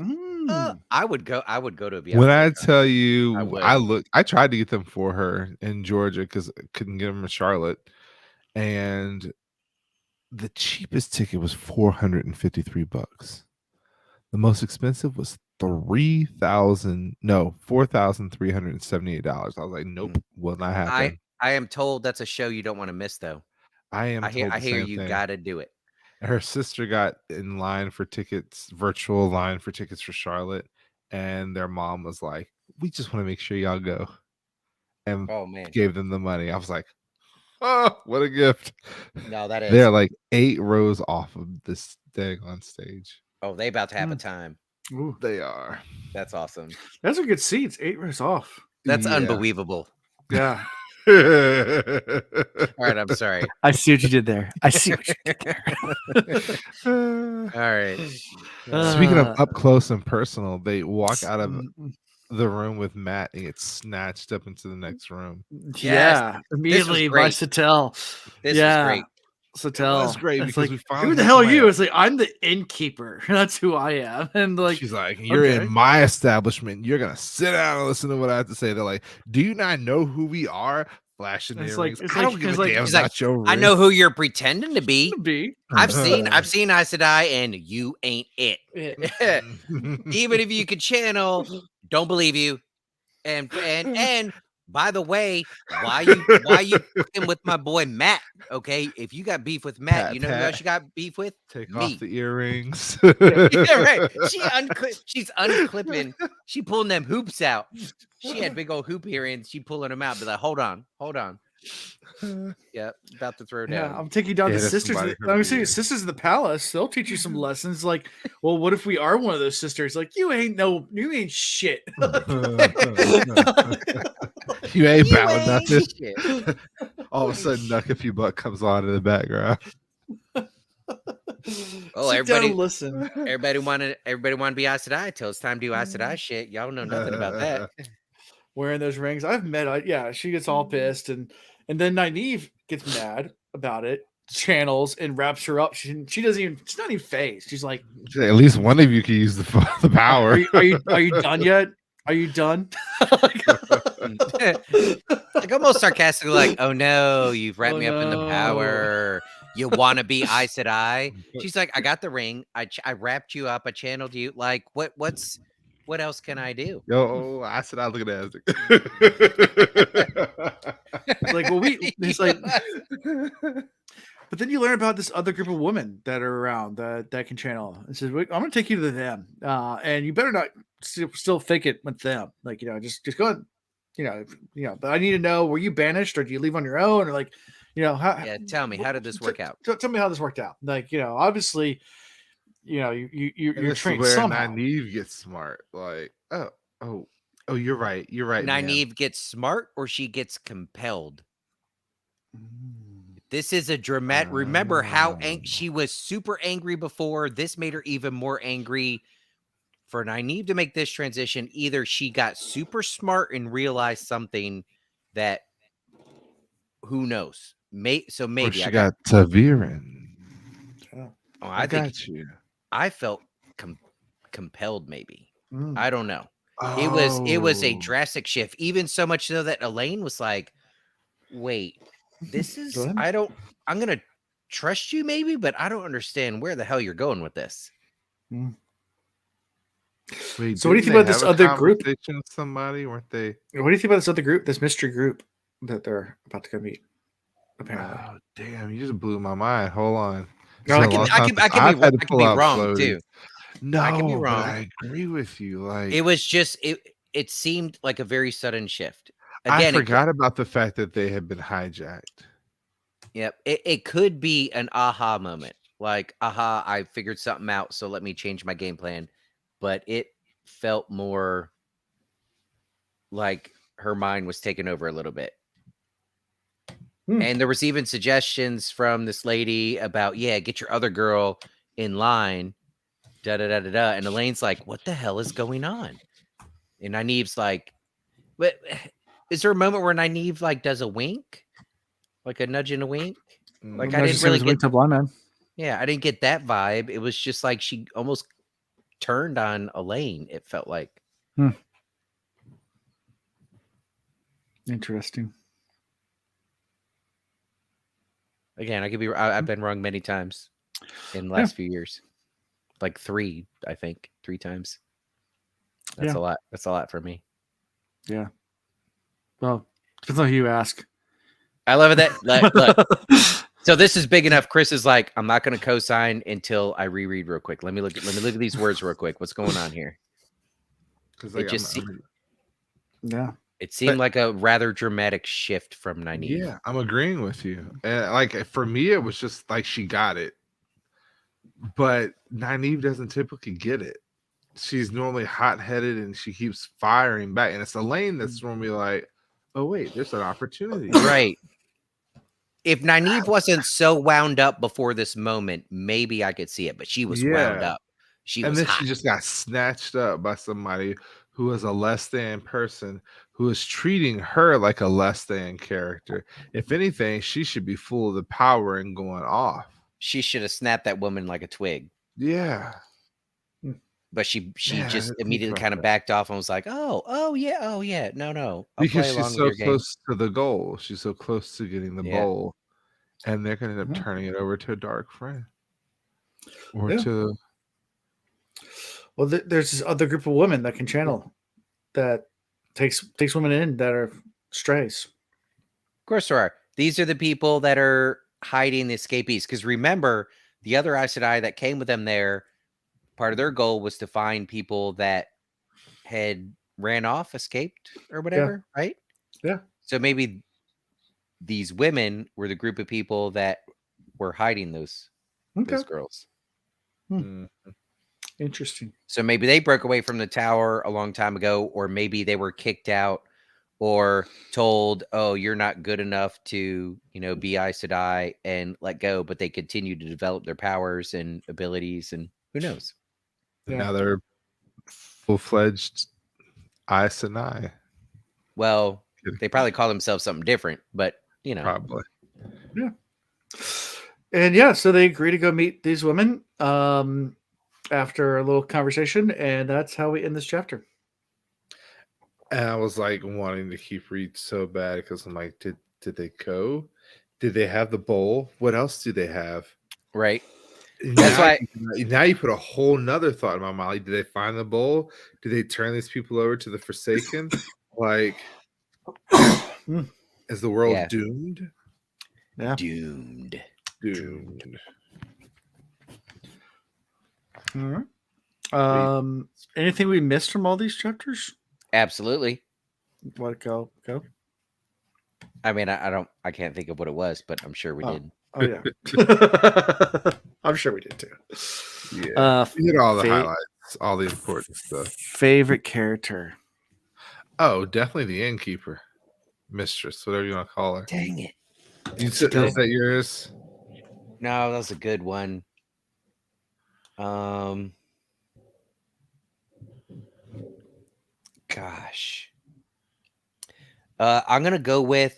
I would go to a Beyonce. When I tell you, I I tried to get them for her in Georgia because I couldn't get them in Charlotte, and the cheapest ticket was $453. The most expensive was $4,378. I was like, nope, will not happen. I am told that's a show you don't want to miss, though. I hear you got to do it. Her sister got in line for tickets, virtual line for tickets for Charlotte, and their mom was like, "We just want to make sure y'all go," and gave them the money. I was like, "Oh, what a gift!" No, that is. They're like 8 rows off of this thing on stage. Oh, they about to have a time. Ooh. They are. That's awesome. That's a good seats. 8 rows off. That's unbelievable. Yeah. All right, I'm sorry. I see what you did there. I see what you did there. All right. Speaking of up close and personal, they walk out of the room with Matt and get snatched up into the next room. Yeah, immediately by Sattel. This is great. Sattel. That's great because we finally. Who the hell are you? It's like, I'm the innkeeper. That's who I am. And like, she's like, you're in my establishment. You're gonna sit down and listen to what I have to say. They're like, do you not know who we are? Flashing their rings. I don't give a damn about your ring. I know who you're pretending to be. I've seen Aes Sedai, and you ain't it. Even if you could channel, don't believe you. And by the way, why you fucking with my boy Matt? Okay, if you got beef with Matt, you know who else you got beef with? Take off the earrings. Yeah, right. She's unclipping. She pulling them hoops out. She had big old hoop earrings. She pulling them out. Be like, hold on. Yeah, about to throw down. Yeah, I'm taking you down to sisters. I'm saying sisters of the palace. They'll teach you some lessons. Like, well, what if we are one of those sisters? Like, you ain't shit. You ain't about nothing. All of a sudden, Nuck If You Buck comes on in the background. Oh, everybody listen. Everybody wanted to be Aes Sedai till it's time to do Aes Sedai shit. Y'all know nothing about that. Wearing those rings. I've met she gets all pissed and then Nynaeve gets mad about it, channels and wraps her up. She's not even phased. She's like, at least one of you can use the power. Are you done yet? Are you done? Like almost sarcastically, like, oh no, you've wrapped me up in the power. You want to be Aes Sedai? She's like, I got the ring. I wrapped you up. I channeled you. Like, what else can I do? Yo, I said I look at that. Like, well, it's like, but then you learn about this other group of women that are around that can channel. It says, I'm going to take you to them, and you better not still fake it with them. Like, just go ahead, But I need to know: were you banished, or do you leave on your own, or like, tell me, how did this work out? Tell me how this worked out. Like, obviously. You're trained somehow. Nynaeve gets smart. Like, oh, you're right. You're right. Nynaeve gets smart, or she gets compelled. This is a dramatic. Remember how she was super angry before. This made her even more angry for Nynaeve to make this transition, either she got super smart and realized something that who knows? Maybe or she got Taviran. I think you. I felt compelled. Maybe Mm. I don't know. Oh. It was a drastic shift, even so much so that Elaine was like, "Wait, this is I'm gonna trust you, maybe, but I don't understand where the hell you're going with this." Mm. Wait, so what do you think about this other group? With somebody, weren't they? What do you think about this other group, this mystery group that they're about to go meet? Apparently. Oh, damn! You just blew my mind. Hold on. No, I can be wrong too. No, I can be wrong. But I agree with you. Like it was just it seemed like a very sudden shift. Again, I forgot about the fact that they had been hijacked. Yep, it could be an aha moment. Like, aha, I figured something out, so let me change my game plan. But it felt more like her mind was taken over a little bit. And there was even suggestions from this lady about, get your other girl in line, da-da-da-da-da. And Elaine's like, what the hell is going on? And Nynaeve's like, but is there a moment where Nynaeve, like, does a wink? Like a nudge and a wink? Like, I didn't really get to Blind Man. Yeah, I didn't get that vibe. It was just like she almost turned on Elaine, it felt like. Interesting. Again, I've been wrong many times in the last few years. Like 3, I think. 3 times. That's a lot. That's a lot for me. Yeah. Well, depends on who you ask. I love that. Look. So this is big enough. Chris is like, I'm not going to co-sign until I reread real quick. Let me look at these words real quick. What's going on here? Because it just it seemed like a rather dramatic shift from Nynaeve. Yeah, I'm agreeing with you. And like for me, it was just like she got it, but Nynaeve doesn't typically get it. She's normally hot-headed and she keeps firing back, and it's Elaine that's normally like, "Oh wait, there's an opportunity." Right. If Nynaeve wasn't so wound up before this moment, maybe I could see it, but she was wound up. She just got snatched up by somebody who is a less than person, who is treating her like a less than character. If anything, she should be full of the power and going off. She should have snapped that woman like a twig. Yeah. But she just immediately kind of backed off and was like, oh yeah. No. Because she's so close to the goal. She's so close to getting the bowl. And they're going to end up turning it over to a dark friend. Or to... Well, there's this other group of women that can channel, that takes women in that are strays. Of course there are. These are the people that are hiding the escapees. Because remember, the other Aes Sedai that came with them there, part of their goal was to find people that had ran off, escaped, or whatever, right? Yeah. So maybe these women were the group of people that were hiding those girls. Interesting. So maybe they broke away from the tower a long time ago, or maybe they were kicked out or told, oh, you're not good enough to, be Aes Sedai, and let go, but they continue to develop their powers and abilities, and who knows? Yeah. Now they're full-fledged Aes Sedai. Well, they probably call themselves something different, but, Probably. Yeah. And so they agree to go meet these women after a little conversation, and that's how we end this chapter. And I was like wanting to keep reading so bad because I'm like, did they go? Did they have the bowl? What else do they have? Right. That's why now you put a whole nother thought in my mind. Like, did they find the bowl? Did they turn these people over to the Forsaken? Like, is the world doomed? Yeah. Doomed. All right. Anything we missed from all these chapters? Absolutely. What go? I mean, I can't think of what it was, but I'm sure we did. Oh yeah. I'm sure we did too. Yeah. We hit all the highlights, all the important stuff. Favorite character? Oh, definitely the innkeeper. Mistress, whatever you want to call her. Dang it. Is that yours? No, that was a good one. Gosh. I'm gonna go with.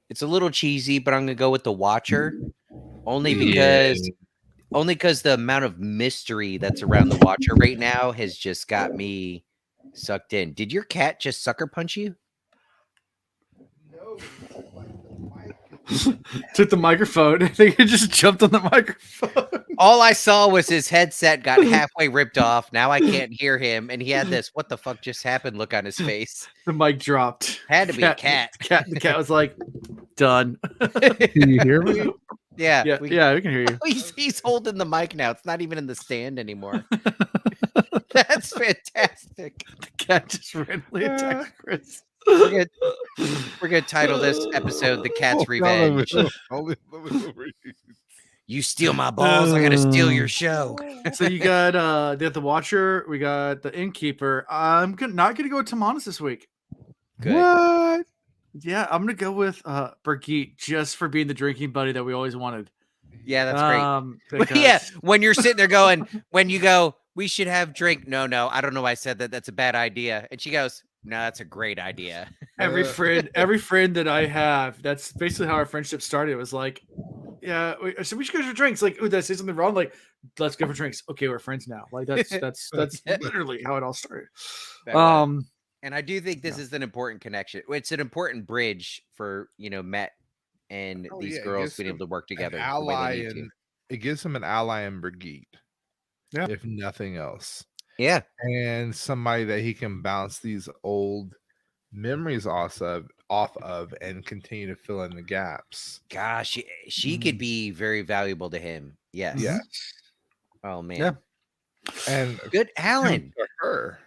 It's a little cheesy, but I'm gonna go with The Watcher, only because the amount of mystery that's around The Watcher right now has just got me sucked in. Did your cat just sucker punch you? Took the microphone. I think it just jumped on the microphone. All I saw was his headset got halfway ripped off. Now I can't hear him, and he had this "what the fuck just happened" look on his face. The mic dropped. Had to be a cat. The cat was like, done. Can you hear me? Yeah, we can hear you. He's holding the mic now. It's not even in the stand anymore. That's fantastic. The cat just randomly attacked Chris. We're gonna title this episode "The Cat's Revenge." You steal my balls, I'm gonna steal your show. So you got the Watcher, we got the Innkeeper. I'm not gonna go with Tamanis this week. Good. What? Yeah, I'm gonna go with Birgitte just for being the drinking buddy that we always wanted. Yeah, that's great. Because... Yeah, when you're sitting there going, when you go, we should have drink. No, I don't know why I said that. That's a bad idea. And she goes, no, that's a great idea. Every friend that I have, that's basically how our friendship started. It was like, yeah, so we should go for drinks. Like, oh, did I say something wrong? Like, let's go for drinks. Okay, we're friends now. Like that's literally how it all started. And I do think this is an important connection. It's an important bridge for Matt and these girls being able to work together. It gives him an ally in Birgitte. Yeah. If nothing else. Yeah. And somebody that he can bounce these old memories off of and continue to fill in the gaps. Gosh, she could be very valuable to him. Yes. Yeah. Oh man. Yeah. And good Alan. For her.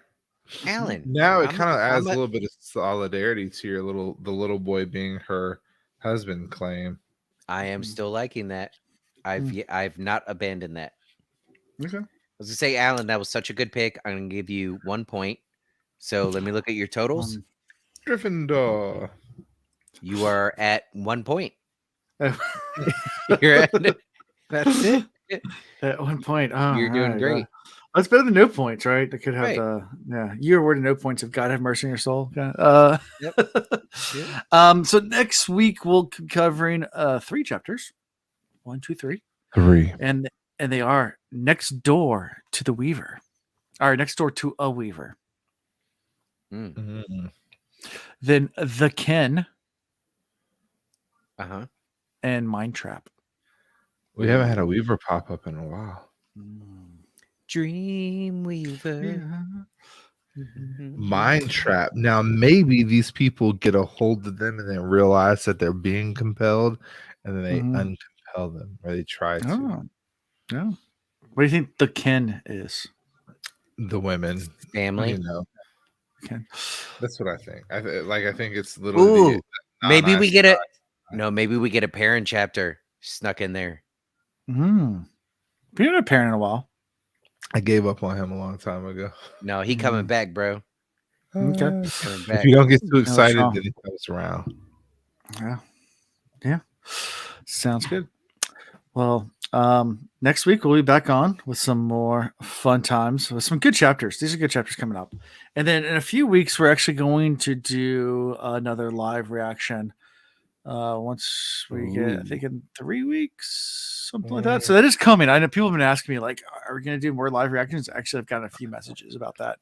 Alan. Now it kind of adds a little bit of solidarity to the little boy being her husband claim. I am still liking that. I've not abandoned that. Okay. I was gonna say, Alan, that was such a good pick. I'm gonna give you 1 point. So let me look at your totals. Gryffindor. You are at 1 point. You're at, that's it. At 1 point. Oh, you're doing great. That's better than no points, right? They could have you awarded no points if God have mercy on your soul. Yep. Yeah. So next week we'll be covering 3 chapters. 1, 2, 3. 3. And they are next door to the Weaver. Or next door to a Weaver. Mm-hmm. Then the Ken. And Mind Trap. We haven't had a Weaver pop up in a while. Dreamweaver. Mind Trap. Now maybe these people get a hold of them and then realize that they're being compelled, and then they uncompel them, or they try to. Oh, yeah. What do you think the Ken is? The women, family. Ken. That's what I think. I think it's literally. Maybe we get maybe we get a parent chapter snuck in there. We haven't had a parent in a while. I gave up on him a long time ago. No, he coming back, bro. Okay. If you don't get too excited, then he comes around. Yeah. Sounds good. Well, next week we'll be back on with some more fun times with some good chapters. These are good chapters coming up. And then in a few weeks, we're actually going to do another live reaction. Once we get, I think in 3 weeks, something like that. So that is coming. I know people have been asking me, like, are we going to do more live reactions? Actually, I've gotten a few messages about that.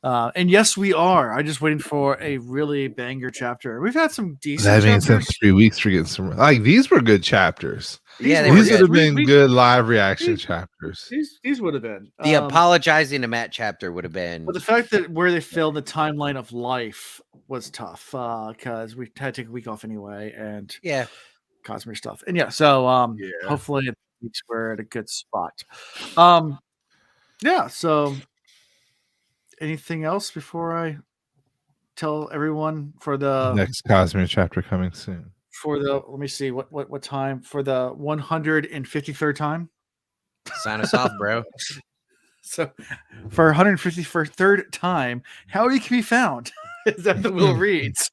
And yes, we are. I'm just waiting for a really banger chapter. We've had some decent. That means in 3 weeks we're getting some. Like these were good chapters. Yeah, these would have been good live reaction chapters. These would have been. The apologizing to Matt chapter would have been. But the fact that where they filled the timeline of life was tough because we had to take a week off anyway, and Cosmere stuff, and so hopefully we're at a good spot. So anything else before I tell everyone for the next Cosmere chapter coming soon? For the let me see what time for the 153rd time. Sign us off, bro. So for 153rd time, how you can be found is that the Will Reads.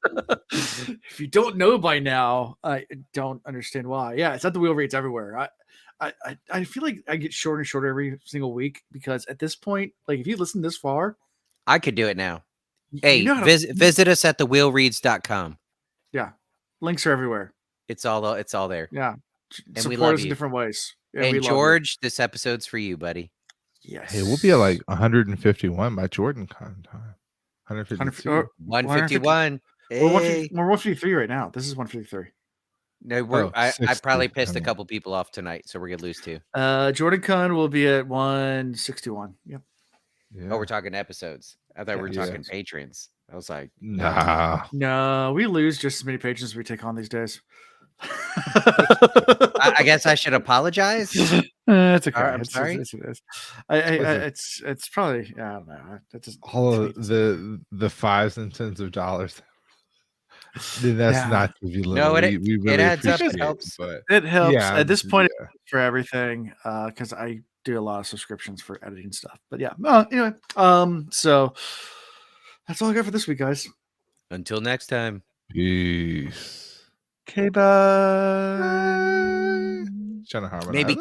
If you don't know by now, I don't understand why. Yeah, it's at the Will Reads everywhere. I feel like I get shorter and shorter every single week because at this point, like if you listen this far, I could do it now. Hey, visit us at thewheelreads.com. Yeah, links are everywhere. It's all there. Yeah, And we support love us in you. different ways. Yeah, And we love George, this episode's for you, buddy. Yes. Hey, we'll be at like 151 by Jordan Con time. 152. 151. We're 153 right now. This is 153. No, I 60, probably pissed a couple people off tonight, so we're gonna lose 2. Jordan Con will be at 161. Yep. Yeah. Oh, we're talking episodes. I thought we were talking patrons. I was like, nah. No, we lose just as many patrons as we take on these days. I guess I should apologize. It's okay. I'm sorry. It's probably I don't know. That just All of the fives and tens of dollars. That's not to be little. No, we really it adds up. appreciate It helps. But it helps yeah, at this point for everything because I do a lot of subscriptions for editing stuff. But yeah, anyway, so that's all I got for this week, guys. Until next time. Peace. Okay, bye. Trying to harmonize. Maybe